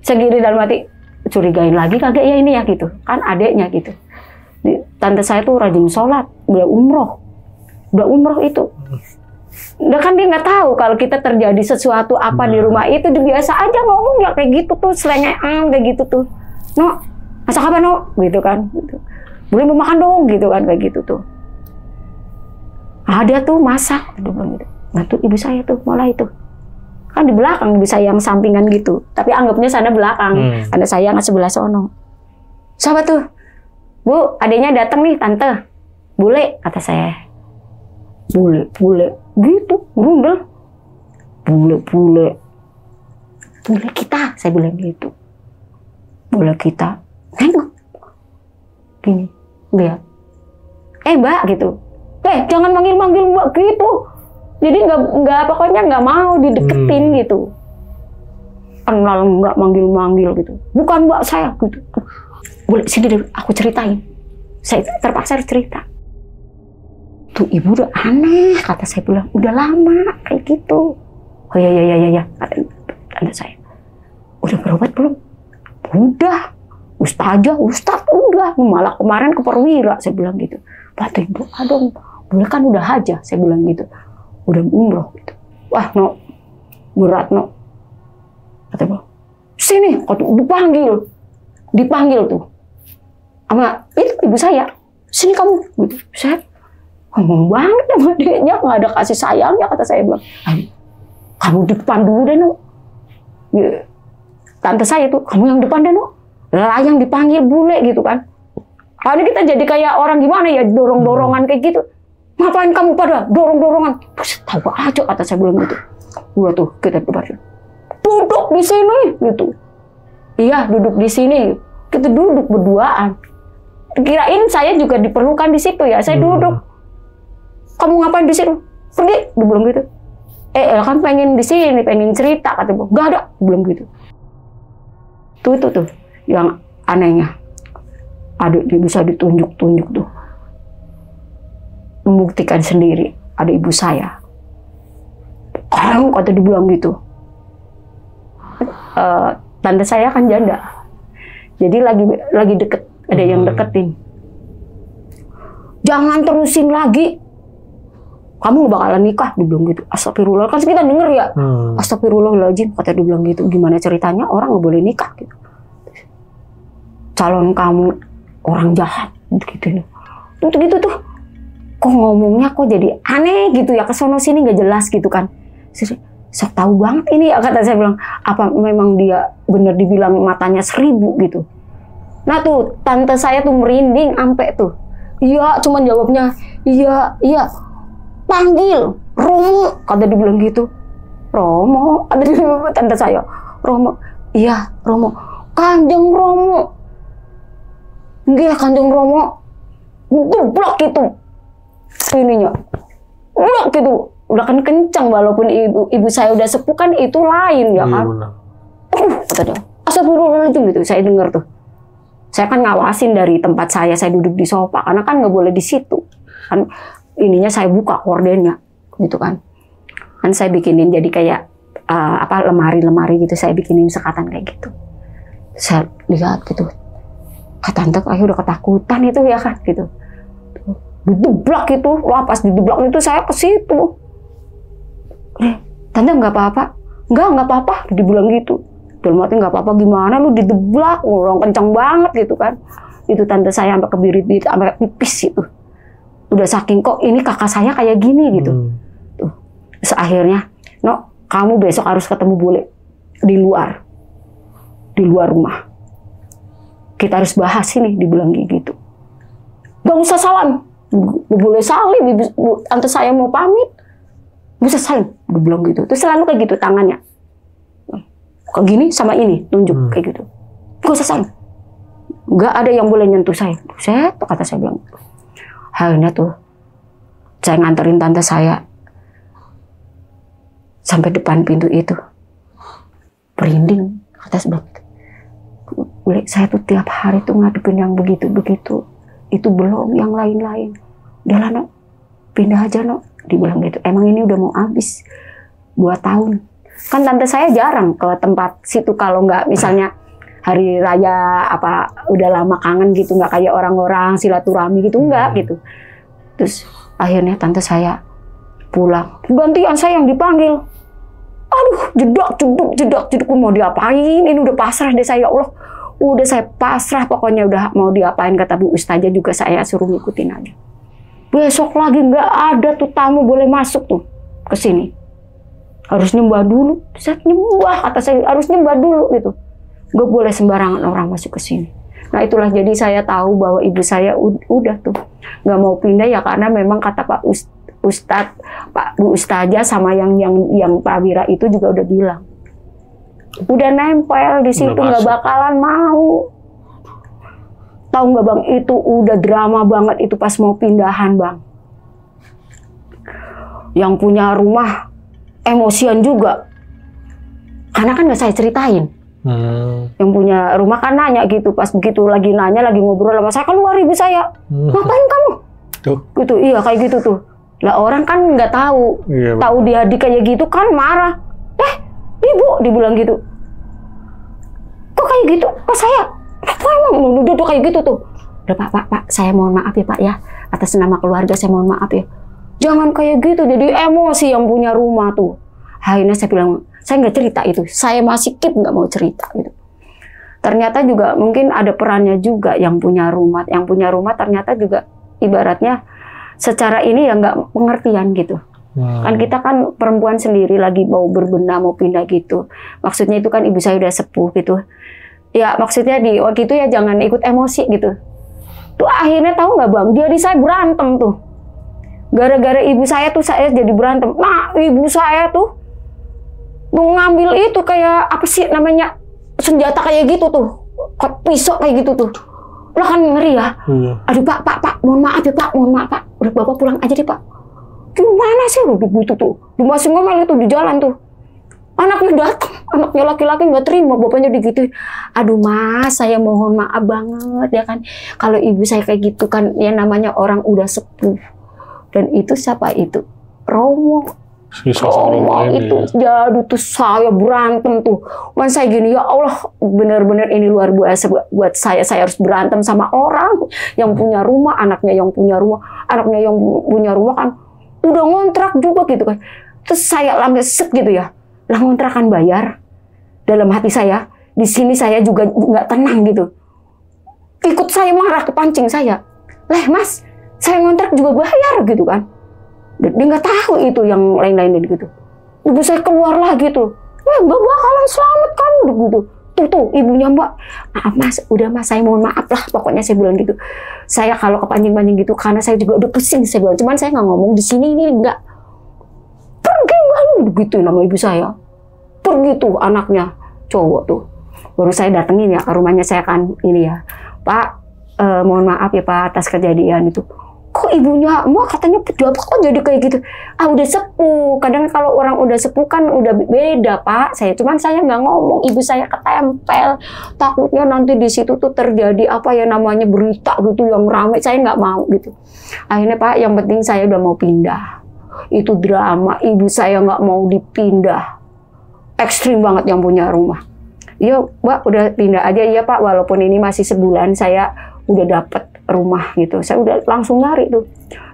Segini dalam hati, curigain lagi kagak ya ini ya gitu, kan adeknya gitu. Tante saya tuh rajin sholat, udah umroh itu. Udah kan dia nggak tahu kalau kita terjadi sesuatu apa di rumah itu, dia biasa aja ngomong ya kayak gitu tuh, selengean kayak gitu tuh. No, masak apa no? Gitu kan. Gitu. Boleh mau makan dong gitu kan, kayak gitu tuh. Ada tuh masak, dia bilang gitu. Nah tuh ibu saya tuh mulai tuh. Kan di belakang ibu saya yang sampingan gitu. Tapi anggapnya sana belakang. Karena saya nggak sebelah sono. Siapa tuh? Bu, adiknya datang nih, tante. Bule, kata saya. Bule. Gitu, bundel. Bule kita, saya bilang gitu. Bule kita. Nengok. Gini, lihat. Mbak, gitu. Jangan manggil-manggil Mbak gitu. Jadi pokoknya nggak mau dideketin gitu. Kenal nggak manggil-manggil gitu. Bukan Mbak saya gitu. Boleh sini deh, aku ceritain. Saya terpaksa harus cerita. Tuh ibu udah aneh, kata saya bilang. Udah lama kayak gitu. Oh ya, kata saya. Udah berobat belum? Udah. Ustaz udah. Malah kemarin ke Perwira, saya bilang gitu. Bantuin doa dong. Boleh kan udah haja, saya bilang gitu. Udah umroh gitu. Wah, no. Berat, no. Kata dia, sini, dipanggil tuh. Sama itu ibu saya. Sini kamu. Gitu. Saya ngomong banget sama adiknya, nggak ada kasih sayangnya, kata saya bilang. Kamu di depan dulu deh, no. Tante saya tuh, kamu yang depan deh, no. Lah yang dipanggil bule gitu kan. Karena kita jadi kayak orang gimana ya, dorong-dorongan kayak gitu. Ngapain kamu pada dorong-dorongan? Tahu aja, kata saya bilang gitu. Udah tuh kita depan. Duduk di sini gitu. Iya, duduk di sini. Kita duduk berduaan. Kirain saya juga diperlukan di situ ya. Saya duduk. Kamu ngapain di situ? Pergi, dia bilang gitu. Kan pengen di sini, pengen cerita, kata gue. Gak ada, belum gitu. Tuh yang anehnya. Adik dia bisa ditunjuk-tunjuk tuh. Membuktikan sendiri. Ada ibu saya. Kata dia bilang gitu. Tante saya kan janda. Jadi lagi deket. Ada yang deketin. Jangan terusin lagi. Kamu bakalan nikah, dia bilang gitu. Astagfirullah, kan kita denger ya. Astagfirullahaladzim, kata dia bilang gitu. Gimana ceritanya orang nggak boleh nikah gitu. Calon kamu orang jahat gitu. Untuk gitu tuh. Kok ngomongnya kok jadi aneh gitu ya, kesono sini nggak jelas gitu kan. Sok tahu banget ini ya, kata saya bilang. Apa memang dia bener dibilang matanya 1000 gitu. Nah tuh tante saya tuh merinding ampe tuh. Iya, cuman jawabnya iya. Panggil Romo, kata dia bilang gitu. Romo, kata dia bilang tante saya. Romo, iya Romo. Kanjeng Romo. Nggih, Kanjeng Romo. Blok gitu. Ininya. Blok gitu. Udah kan kencang, walaupun ibu saya udah sepuh kan itu lain ya kan. Kata dia. Astagfirullahaladzim gitu. Saya dengar tuh. Saya kan ngawasin dari tempat saya duduk di sofa karena kan nggak boleh di situ. Kan ininya saya buka kordennya gitu kan. Kan saya bikinin jadi kayak lemari-lemari gitu, saya bikinin sekatan kayak gitu. Saya lihat gitu. Tante kayak udah ketakutan itu ya kan gitu. Dideblak itu, wah pas dideblak itu saya ke situ. Tante nggak apa-apa? Nggak apa-apa, dibilang gitu. Dalam hati nggak apa-apa gimana lu dideblak, orang kencang banget gitu kan. Itu tante saya sampai kebirit sampai pipis itu. Udah saking kok ini kakak saya kayak gini gitu. Tuh. Akhirnya, no, kamu besok harus ketemu bule di luar rumah. Kita harus bahas ini, dibilang gitu. Gak usah salam, boleh salim, tante saya mau pamit, gak usah salim, dibilang gitu. Terus selalu kayak gitu tangannya, kayak gini sama ini, tunjuk kayak gitu. Gak usah salim, gak ada yang boleh nyentuh saya. Kata saya bilang. Akhirnya tuh, saya nganterin tante saya sampai depan pintu itu. Merinding, kata sebab saya tuh tiap hari tuh ngadepin yang begitu-begitu. Itu belum yang lain-lain. Udahlah, no, pindah aja, no, dibilang gitu. Emang ini udah mau habis 2 tahun. Kan tante saya jarang ke tempat situ kalau nggak misalnya hari raya udah lama kangen gitu, nggak kayak orang-orang silaturahmi gitu, nggak gitu. Terus akhirnya tante saya pulang, gantian saya yang dipanggil. Aduh, jedak mau diapain? Ini udah pasrah deh saya, ya Allah. Udah saya pasrah pokoknya, udah mau diapain kata Bu Ustazah juga saya suruh ngikutin aja. Besok lagi nggak ada tuh tamu boleh masuk tuh ke sini. Harus nyembah dulu. Saya nyembah, kata saya harus nyembah dulu gitu. Nggak boleh sembarangan orang masuk ke sini. Nah itulah jadi saya tahu bahwa ibu saya udah tuh nggak mau pindah ya, karena memang kata Pak Ustadz, Pak Bu Ustazah sama yang Prawira itu juga udah bilang, udah nempel di situ nggak bakalan mau. Tahu nggak Bang, itu udah drama banget itu pas mau pindahan Bang. Yang punya rumah emosian juga, karena kan nggak saya ceritain. Yang punya rumah kan nanya gitu, pas begitu lagi nanya, lagi ngobrol sama saya, keluar ibu saya, ngapain kamu? Tuh. Gitu, iya kayak gitu tuh. Lah orang kan nggak tahu, tahu dia kayak gitu kan marah. Ibu dibilang gitu, kok kayak gitu ke saya? Apa emang udah kayak gitu tuh? Udah Pak, saya mohon maaf ya Pak ya, atas nama keluarga saya mohon maaf ya. Jangan kayak gitu, jadi emosi yang punya rumah tuh. Akhirnya saya bilang, saya nggak cerita itu, saya masih nggak mau cerita gitu. Ternyata juga mungkin ada perannya juga yang punya rumah. Yang punya rumah ternyata juga ibaratnya secara ini ya nggak pengertian gitu. Kan kita kan perempuan sendiri lagi mau berbenah, mau pindah gitu. Maksudnya itu kan ibu saya udah sepuh gitu. Ya maksudnya di waktu itu ya jangan ikut emosi gitu. Tuh akhirnya tahu nggak Bang, dia di saya berantem tuh. Gara-gara ibu saya tuh saya jadi berantem. Nah ibu saya tuh mau ngambil itu kayak apa sih namanya, senjata kayak gitu tuh, pisau kayak gitu tuh. Lah kan ngeri ya. Aduh Pak, mohon maaf ya Pak, mohon maaf Pak. Udah Bapak pulang aja deh Pak. Gimana sih udah gitu tuh. Masih ngomel itu di jalan tuh. Anaknya datang, anaknya laki-laki nggak terima, bapaknya digituin. Aduh Mas, saya mohon maaf banget ya kan. Kalau ibu saya kayak gitu kan, ya namanya orang udah sepuh. Dan itu siapa itu? Romo. Romo itu. Ya. Jadi tuh saya berantem tuh. Man saya gini, ya Allah, benar-benar ini luar biasa buat saya. Saya harus berantem sama orang yang punya rumah, anaknya yang punya rumah. Anaknya yang punya rumah kan udah ngontrak juga gitu kan. Terus saya langsung gitu ya. Lah kontrakan bayar, dalam hati saya, di sini saya juga nggak tenang gitu. Ikut saya marah, kepancing saya. Lah Mas, saya ngontrak juga bayar gitu kan. Dia nggak tahu itu yang lain-lain gitu. Ibu saya keluar lah gitu. Wah Mbak bakalan selamat kamu gitu. Tuh ibunya Mbak, maaf Mas, udah Mas saya mohon maaf lah. Pokoknya saya bilang gitu. Saya kalau kepancing-pancing gitu, karena saya juga udah pusing saya bilang. Cuman saya nggak ngomong di sini ini nggak. Pergi begitu nama ibu saya. Pergi tuh anaknya cowok tuh. Baru saya datengin ya ke rumahnya, saya kan ini ya. Pak, mohon maaf ya Pak atas kejadian itu. Kok ibunya Mbak katanya pejabat kok jadi kayak gitu? Ah udah sepuh. Kadang kalau orang udah sepuh kan udah beda Pak. Cuman saya nggak ngomong. Ibu saya ketempel. Takutnya nanti di situ tuh terjadi apa ya namanya berita gitu yang ramai. Saya nggak mau gitu. Akhirnya Pak, yang penting saya udah mau pindah. Itu drama, ibu saya nggak mau dipindah. Ekstrim banget yang punya rumah. Iya Mbak udah pindah aja. Iya Pak, walaupun ini masih sebulan saya udah dapet rumah gitu. Saya udah langsung nyari tuh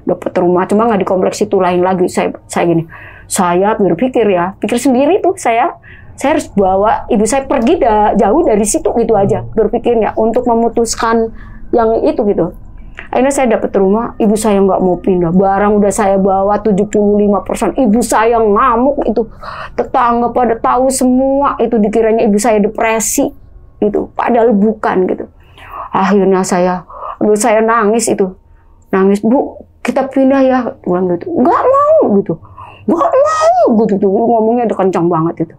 dapet rumah, cuma nggak di kompleks itu, lain lagi. Saya gini, saya berpikir ya, pikir sendiri tuh saya harus bawa ibu saya pergi jauh dari situ gitu aja berpikirnya untuk memutuskan yang itu gitu. Akhirnya saya dapat rumah, ibu saya nggak mau pindah. Barang udah saya bawa 75%. Ibu saya ngamuk itu. Tetangga pada tahu semua itu, dikiranya ibu saya depresi itu. Padahal bukan gitu. Akhirnya saya nangis itu. Nangis, Bu, kita pindah ya. Bilang gitu. Nggak mau gitu. Nggak mau gitu tuh. Ngomongnya udah kencang banget itu.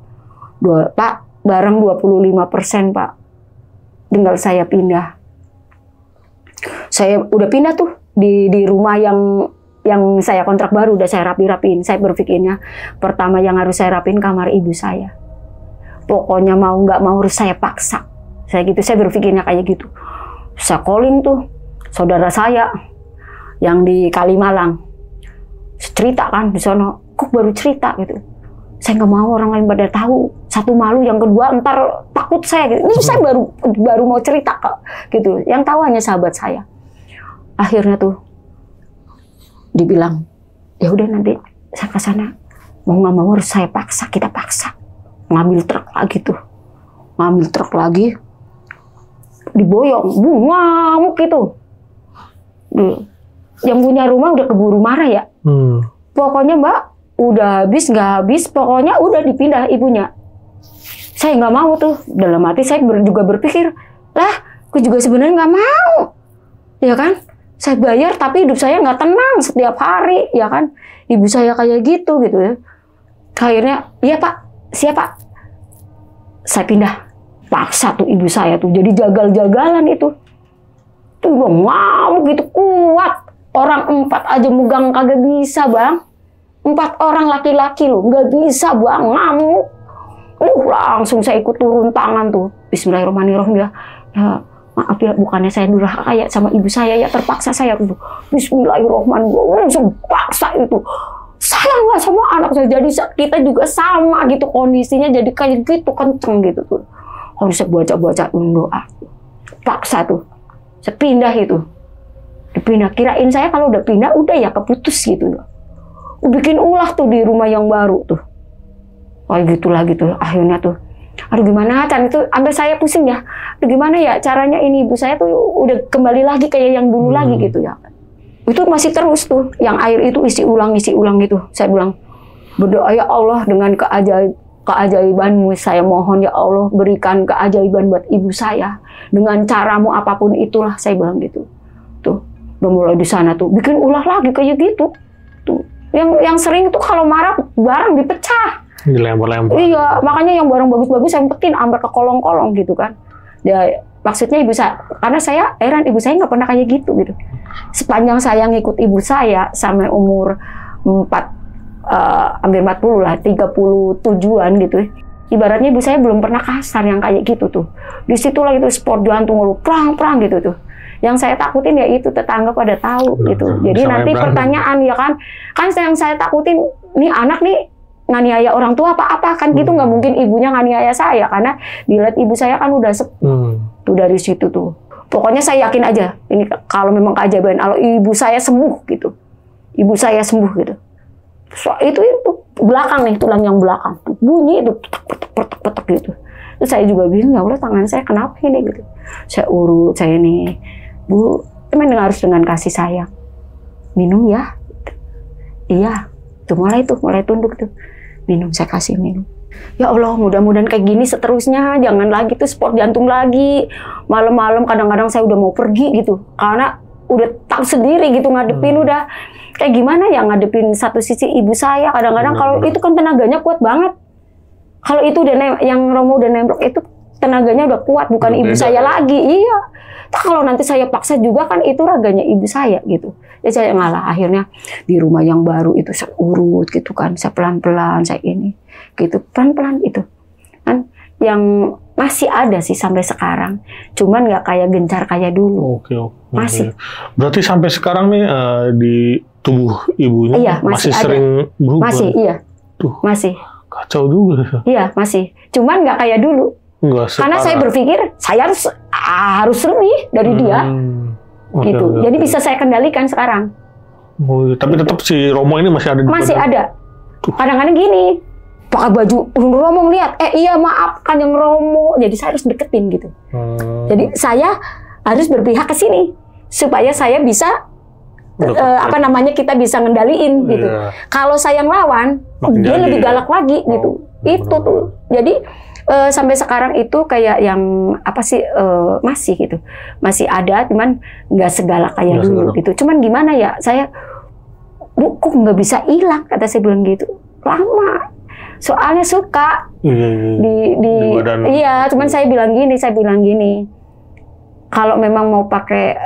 Pak, barang 25% Pak. Tinggal saya pindah. Saya udah pindah tuh di rumah yang saya kontrak baru, udah saya rapi-rapiin. Saya berpikirnya pertama yang harus saya rapiin kamar ibu saya. Pokoknya mau nggak mau harus saya paksa. Saya berpikirnya kayak gitu. Saya calling tuh saudara saya yang di Kalimalang. Cerita kan di sana, kok baru cerita gitu. Saya nggak mau orang lain pada tahu. Satu malu, yang kedua ntar takut saya gitu. Ini saya baru mau cerita kok gitu. Yang tahu hanya sahabat saya. Akhirnya tuh dibilang, ya udah nanti saya ke sana. Mau nggak mau harus saya paksa, kita paksa. Ngambil truk lagi tuh. Ngambil truk lagi. Diboyong, ngamuk gitu. yang punya rumah udah keburu marah ya. Pokoknya Mbak, udah habis nggak habis, pokoknya udah dipindah ibunya. Saya nggak mau tuh. Dalam hati saya juga berpikir, lah, aku juga sebenarnya nggak mau, ya kan? Saya bayar tapi hidup saya nggak tenang setiap hari, ya kan? Ibu saya kayak gitu ya. Akhirnya, iya Pak, siap Pak. Saya pindah. Paksa tuh ibu saya tuh, jadi jagal-jagalan itu. Tuh Bang, mau gitu kuat. Orang 4 aja megang kagak bisa Bang. 4 orang laki-laki loh, nggak bisa Bang, ngamuk. Langsung saya ikut turun tangan tuh. Bismillahirrahmanirrahim ya. Ya maaf ya, bukannya saya durhaka kayak sama ibu saya ya, terpaksa saya tuh. Bismillahirrahmanirrahim, langsung paksa itu. Saya nggak sama anak saya, jadi kita juga sama gitu kondisinya, jadi kayak gitu kenceng gitu tuh. Harus saya baca doa. Paksa tuh. Saya pindah itu. Dipindah. Kirain saya kalau udah pindah udah ya keputus gitu. Bikin ulah tuh di rumah yang baru tuh. Kayak gitulah gitu. Akhirnya tuh, aduh gimana Chan, itu sampai saya pusing ya. Aduh gimana ya caranya ini ibu saya tuh udah kembali lagi kayak yang dulu lagi gitu ya. Itu masih terus tuh. Yang air itu isi ulang gitu. Saya bilang, berdoa ya Allah dengan keajaibanmu, saya mohon ya Allah berikan keajaiban buat ibu saya. Dengan caramu apapun itulah, saya bilang gitu. Tuh, udah mulai di sana tuh. Bikin ulah lagi kayak gitu. Tuh. Yang sering tuh kalau marah barang dipecah. Dilempar-lempar. Iya, makanya yang barang bagus-bagus saya umpetin ambil ke kolong-kolong gitu kan. Ya, maksudnya ibu saya, karena saya heran ibu saya nggak pernah kayak gitu. Sepanjang saya ngikut ibu saya sampai umur hampir 40 lah, 37-an gitu. Ibaratnya ibu saya belum pernah kasar yang kayak gitu tuh. Disitulah itu sport jantung lu prang-prang gitu tuh. Yang saya takutin ya itu tetangga pada tahu gitu. Jadi nanti pertanyaan ya kan yang saya takutin nih anak nih nganiaya orang tua apa kan gitu, nggak mungkin ibunya nganiaya saya karena dilihat ibu saya kan udah sepuh tuh dari situ tuh. Pokoknya saya yakin aja ini kalau memang keajaiban kalau ibu saya sembuh gitu, ibu saya sembuh gitu. So, itu belakang nih, tulang yang belakang bunyi itu petek gitu. Terus saya juga bingung ya Allah tangan saya kenapa ini gitu. Saya urut saya nih Bu, emang harus dengan kasih sayang minum ya. Iya tuh mulai tunduk tuh. Minum, saya kasih minum. Ya Allah, mudah-mudahan kayak gini seterusnya. Jangan lagi tuh sport jantung lagi. Malam-malam kadang-kadang saya udah mau pergi gitu. Karena udah tahu sendiri gitu ngadepin udah kayak gimana ya ngadepin satu sisi ibu saya. Kadang-kadang kalau itu kan tenaganya kuat banget. Kalau itu udah yang Romo udah nembok itu tenaganya udah kuat, bukan ibu saya lagi. Iya. Kalau nanti saya paksa juga kan itu raganya ibu saya gitu. Ya saya ngalah. Akhirnya di rumah yang baru itu saya urut gitu kan. Saya pelan-pelan saya ini gitu pelan-pelan itu kan yang masih ada sih sampai sekarang. Cuman nggak kayak gencar kayak dulu. Oke. Masih. Berarti sampai sekarang nih di tubuh ibunya iya, masih sering berubah. Masih iya. Tuh. Masih. Kacau juga. Iya masih. Cuman nggak kayak dulu. Karena saya berpikir saya harus lebih dari dia, gitu. Jadi bisa saya kendalikan sekarang. Tapi tetap si Romo ini masih ada. Masih ada. Kadang-kadang gini, pakai baju Romo lihat, iya maaf kan yang Romo. Jadi saya harus deketin gitu. Jadi saya harus berpihak ke sini supaya saya bisa kita bisa ngendaliin gitu. Kalau saya ngelawan, dia lebih galak lagi gitu. Itu tuh. Jadi sampai sekarang itu kayak yang masih gitu, masih ada, cuman nggak segalak kayak dulu gitu. Cuman gimana ya, saya kok nggak bisa hilang, kata saya bilang gitu. Lama, soalnya suka di badan. Iya, cuman saya bilang gini, kalau memang mau pakai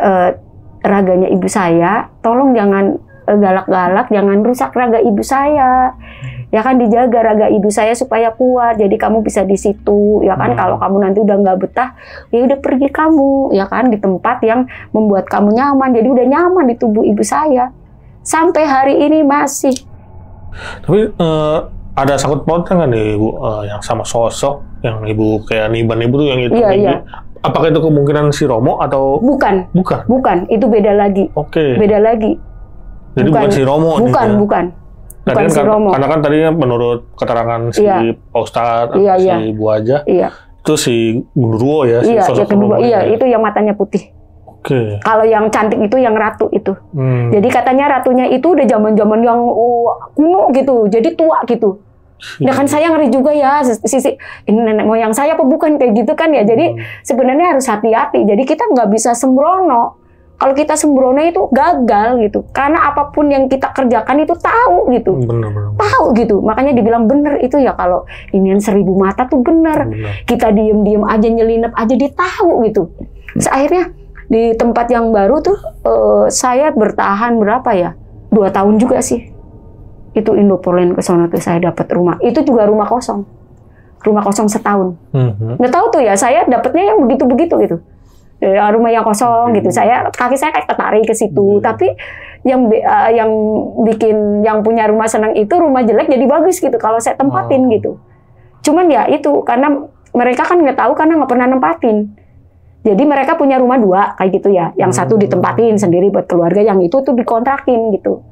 raganya ibu saya, tolong jangan galak-galak, jangan rusak raga ibu saya. Ya kan dijaga raga ibu saya supaya kuat. Jadi kamu bisa di situ, ya kan. Kalau kamu nanti udah nggak betah, ya udah pergi kamu, ya kan, di tempat yang membuat kamu nyaman. Jadi udah nyaman di tubuh ibu saya. Sampai hari ini masih. Tapi ada sangkut pautnya nggak nih Ibu yang sama sosok yang Ibu kayak Niban Ibu tuh yang itu? Iya. Apakah itu kemungkinan si Romo atau? Bukan. Itu beda lagi. Oke. Beda lagi. Jadi bukan si Romo. Bukan. Bukan si Romo. Karena kan tadi menurut keterangan si Pak Ustadz atau si Bu Aja, itu si Gundurwo ya, si sosok Romo. Iya, itu yang matanya putih. Kalau yang cantik itu yang ratu itu. Jadi katanya ratunya itu udah zaman-zaman yang kuno gitu, jadi tua gitu. Nah kan saya ngeri juga ya, sisi ini nenek moyang saya apa bukan kayak gitu kan ya. Jadi sebenarnya harus hati-hati. Jadi kita nggak bisa sembrono. Kalau kita sembrono itu gagal gitu. Karena apapun yang kita kerjakan itu tahu gitu. Benar. Tahu gitu. Makanya dibilang bener itu ya, kalau inian 1000 mata tuh bener. Kita diem-diem aja, nyelinap aja, dia tahu gitu. Terus akhirnya di tempat yang baru tuh saya bertahan berapa ya? 2 tahun juga sih. Itu Indopolen ke sono tuh saya dapat rumah. Itu juga rumah kosong. Rumah kosong setahun. Nggak tahu tuh ya, saya dapatnya yang begitu-begitu gitu. Rumah yang kosong gitu. Kaki saya kayak tertarik ke situ. Tapi yang bikin yang punya rumah senang itu rumah jelek jadi bagus gitu kalau saya tempatin gitu. Cuman ya itu karena mereka kan nggak tahu karena nggak pernah nempatin. Jadi mereka punya rumah 2 kayak gitu ya. Yang satu ditempatin sendiri buat keluarga, yang itu tuh dikontrakin gitu.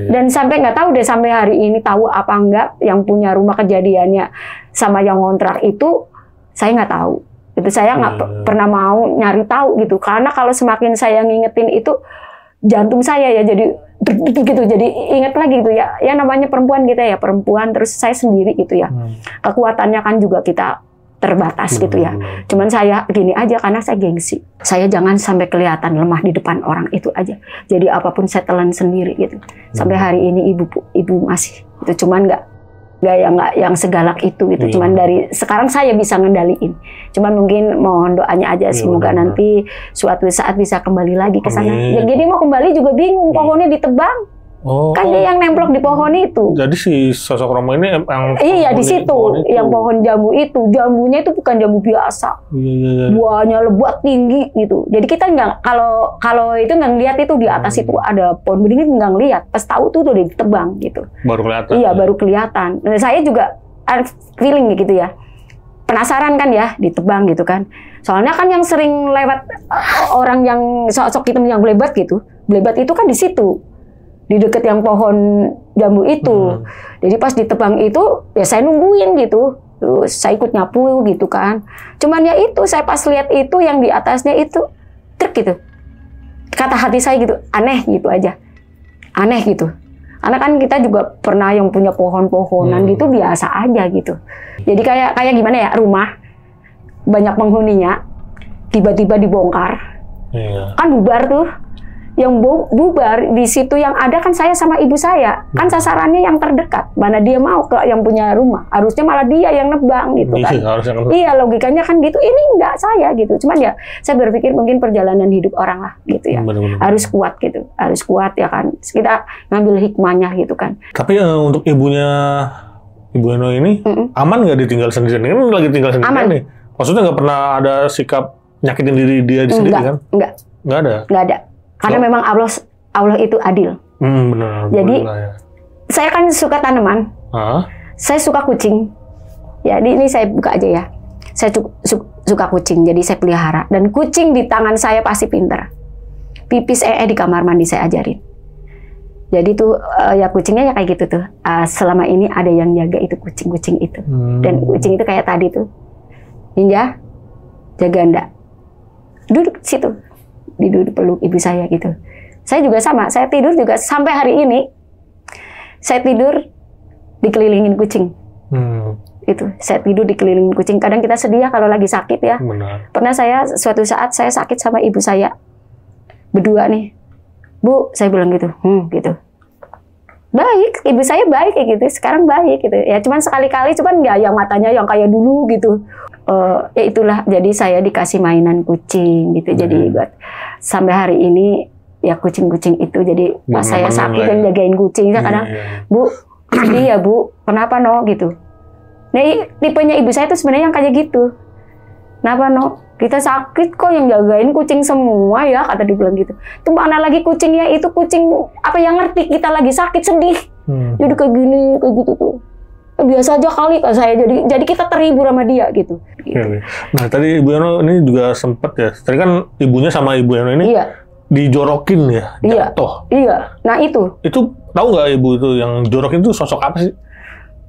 Dan sampai nggak tahu deh sampai hari ini tahu apa enggak yang punya rumah kejadiannya sama yang ngontrak itu saya nggak tahu. Itu saya nggak pernah mau nyari tahu gitu, karena kalau semakin saya ngingetin itu jantung saya ya jadi gitu, jadi inget lagi gitu ya. Ya namanya perempuan kita ya, perempuan terus saya sendiri gitu ya. Kekuatannya kan juga kita terbatas gitu ya. Cuman saya gini aja karena saya gengsi. Saya jangan sampai kelihatan lemah di depan orang itu aja. Jadi apapun saya telan sendiri gitu. Sampai hari ini ibu masih itu, cuman nggak yang segalak itu gitu. Cuman dari sekarang saya bisa ngendaliin. Cuman mungkin mohon doanya aja semoga nanti suatu saat bisa kembali lagi ke sana. Ya, jadi mau kembali juga bingung, pohonnya ditebang. Kan dia yang nemplok di pohon itu. Jadi si sosok Romo ini yang di situ yang pohon jambu itu. Jambunya itu bukan jambu biasa. Buahnya lebat tinggi gitu. Jadi kita nggak, kalau itu nggak ngeliat itu di atas itu ada pohon beringin, nggak ngeliat. Pas tahu tuh udah ditebang gitu. Baru kelihatan. Iya, baru kelihatan. Nah, saya juga feeling gitu ya. Penasaran kan ya, ditebang gitu kan. Soalnya kan yang sering lewat orang yang sosok hitam yang belebat gitu. Belebat itu kan di situ. Di dekat yang pohon jambu itu. Jadi pas ditebang itu ya saya nungguin gitu. Terus saya ikut nyapu gitu kan. Cuman ya itu saya pas lihat itu yang di atasnya itu truk gitu. Kata hati saya gitu, aneh gitu aja. Aneh gitu. Karena kan kita juga pernah yang punya pohon-pohonan gitu biasa aja gitu. Jadi kayak gimana ya, rumah banyak penghuninya tiba-tiba dibongkar. Kan bubar tuh. Yang bubar di situ yang ada kan saya sama ibu saya. Kan sasarannya yang terdekat. Mana dia mau ke yang punya rumah. Harusnya malah dia yang nebang gitu kan. Iya, logikanya kan gitu. Ini enggak saya gitu. Cuman ya saya berpikir mungkin perjalanan hidup orang lah gitu ya. Harus kuat gitu. Harus kuat ya kan. Kita ngambil hikmahnya gitu kan. Tapi untuk ibunya Ibu Eno ini aman nggak ditinggal sendiri? Ini lagi tinggal sendiri nih. Maksudnya nggak pernah ada sikap nyakitin diri dia sendiri kan? Nggak ada. Nggak ada. Karena memang Allah itu adil. Benar. Jadi saya kan suka tanaman. Saya suka kucing. Jadi ini saya buka aja ya. Saya suka kucing. Jadi saya pelihara. Dan kucing di tangan saya pasti pinter. Pipis di kamar mandi saya ajarin. Jadi tuh ya kucingnya ya kayak gitu tuh. Selama ini ada yang jaga itu kucing-kucing itu. Dan kucing itu kayak tadi tuh. Ninja, jaga ndak. Duduk situ. Duduk peluk ibu saya gitu. Saya juga sama, saya tidur juga sampai hari ini. Saya tidur dikelilingin kucing. Itu, saya tidur dikelilingin kucing. Kadang kita sedih ya kalau lagi sakit ya. Pernah suatu saat saya sakit sama ibu saya. Berdua nih. Bu, saya bilang gitu. Gitu. Baik, ibu saya baik kayak gitu. Sekarang baik gitu. Ya cuman sekali-kali, cuman nggak yang matanya yang kayak dulu gitu. Ya itulah, jadi saya dikasih mainan kucing gitu. Jadi buat sampai hari ini ya kucing-kucing itu jadi pas saya sakit yang jagain kucing saya kadang Bu sedih ya Bu, kenapa no gitu. Nah tipenya ibu saya itu sebenarnya yang kayak gitu. Kenapa no, kita sakit kok yang jagain kucing semua ya, kata dibilang gitu. Tuh mana lagi kucingnya itu kucing apa yang ngerti kita lagi sakit sedih. Jadi kayak gini kayak gitu tuh. Biasa aja kali kan saya, jadi kita terhibur sama dia gitu. Nah tadi Ibu Eno ini juga sempet ya, tadi kan ibunya sama Ibu Eno ini dijorokin ya, jatuh. Iya, nah itu tahu nggak Ibu itu yang jorokin itu sosok apa sih?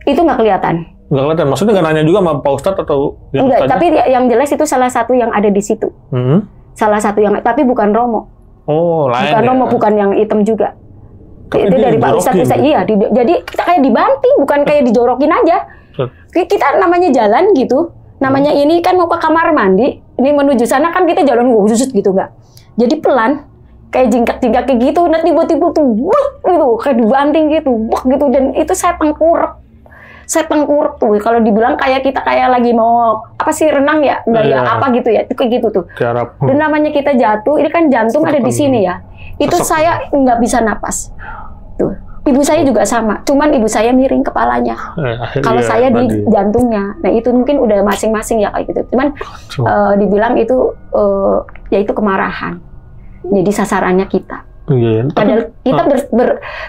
Itu nggak kelihatan. Nggak kelihatan, maksudnya nggak nanya juga sama Pak Ustadz atau yang enggak, tapi yang jelas itu salah satu yang ada di situ. Salah satu yang, tapi bukan Romo. Oh, lain Bukan ya? Romo, bukan yang hitam juga. Tapi Itu dia dari Pak dijorokin. Ustadz. Iya, jadi kita kayak dibanting, bukan kayak dijorokin aja. Kita namanya jalan gitu. Namanya ini kan mau ke kamar mandi, ini menuju sana kan kita jalan khusus gitu nggak. Jadi pelan, kayak jingkak-jingkak kayak gitu. Nanti tiba-tiba tuh, wah, gitu, kayak dibanting gitu, wah gitu. Dan itu saya tengkurap tuh. Kalau dibilang kayak kita kayak lagi mau apa sih renang ya, gaya apa gitu ya, itu kayak gitu tuh. Dan namanya kita jatuh, ini kan jantung ada di sini ya. Itu saya nggak bisa napas. Tuh. Ibu saya juga sama, cuman ibu saya miring kepalanya. Kalau saya di jantungnya. Nah itu mungkin udah masing-masing ya kayak gitu. Cuman dibilang itu yaitu kemarahan. Jadi sasarannya kita. Padahal kita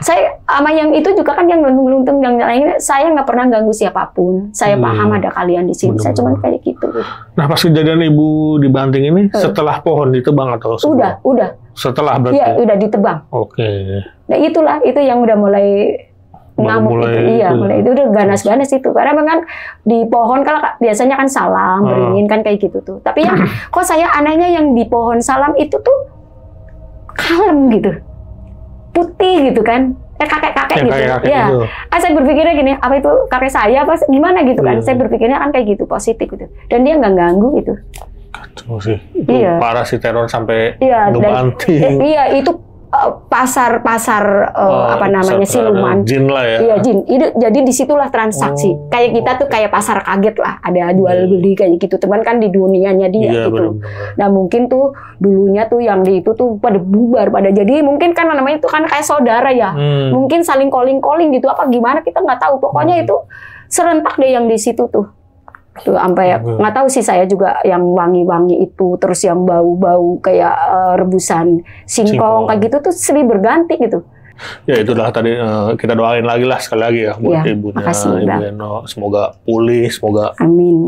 saya sama yang itu juga kan yang meluntung yang lain, saya nggak pernah ganggu siapapun. Saya paham ada kalian di sini. Saya cuma kayak gitu. Nah pas kejadian ibu dibanting ini setelah pohon ditebang atau sebelum? Udah. Setelah berarti? Iya, udah ditebang. Oke. Nah itulah itu yang udah mulai ngamuk itu. Iya, mulai itu udah ganas-ganas itu. Karena memang di pohon kalau biasanya kan salam, beringin kan kayak gitu tuh. Tapi yang kok saya anehnya yang di pohon salam itu tuh kalem gitu, putih gitu kan, kakek-kakek gitu. Ya, gitu. Saya berpikirnya gini, apa itu kakek saya, apa gimana gitu kan? Saya berpikirnya kan kayak gitu, positif gitu. Dan dia nggak ganggu gitu. Kacau sih, itu parah sih teror sampai ngebanting. Iya, itu pasar apa namanya siluman. Jin lah ya. Iya jin. Jadi disitulah transaksi. Kayak kita tuh kayak pasar kaget lah. Ada jual beli kayak gitu. Teman kan di dunianya dia gitu. Nah mungkin tuh dulunya tuh yang di itu tuh pada bubar pada. Jadi mungkin kan namanya itu kan kayak saudara ya. Mungkin saling calling gitu apa gimana kita nggak tahu. Pokoknya itu serentak deh yang di situ tuh. Tuh sampai nggak tahu sih saya juga yang wangi-wangi itu terus yang bau-bau kayak rebusan singkong kayak gitu tuh silih berganti gitu. Ya itulah tadi kita doain lagi lah sekali lagi ya buat ibunya Ibu Eno, semoga pulih, semoga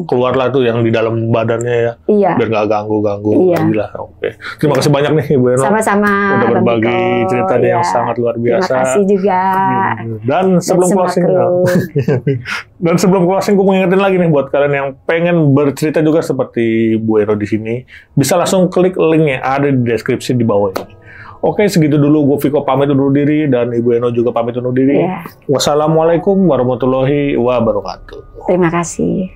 keluarlah tuh yang di dalam badannya ya, biar nggak ganggu lagi lah. Oke, terima kasih banyak nih Ibu Eno. Sama-sama. Udah berbagi ceritanya yang sangat luar biasa. Terima kasih juga. Dan sebelum closing, gue mau ingetin lagi nih buat kalian yang pengen bercerita juga seperti Bu Eno di sini, bisa langsung klik linknya ada di deskripsi di bawah ini. Oke, segitu dulu. Gue Viko pamit undur diri dan Ibu Eno juga pamit undur diri. Wassalamualaikum warahmatullahi wabarakatuh. Terima kasih.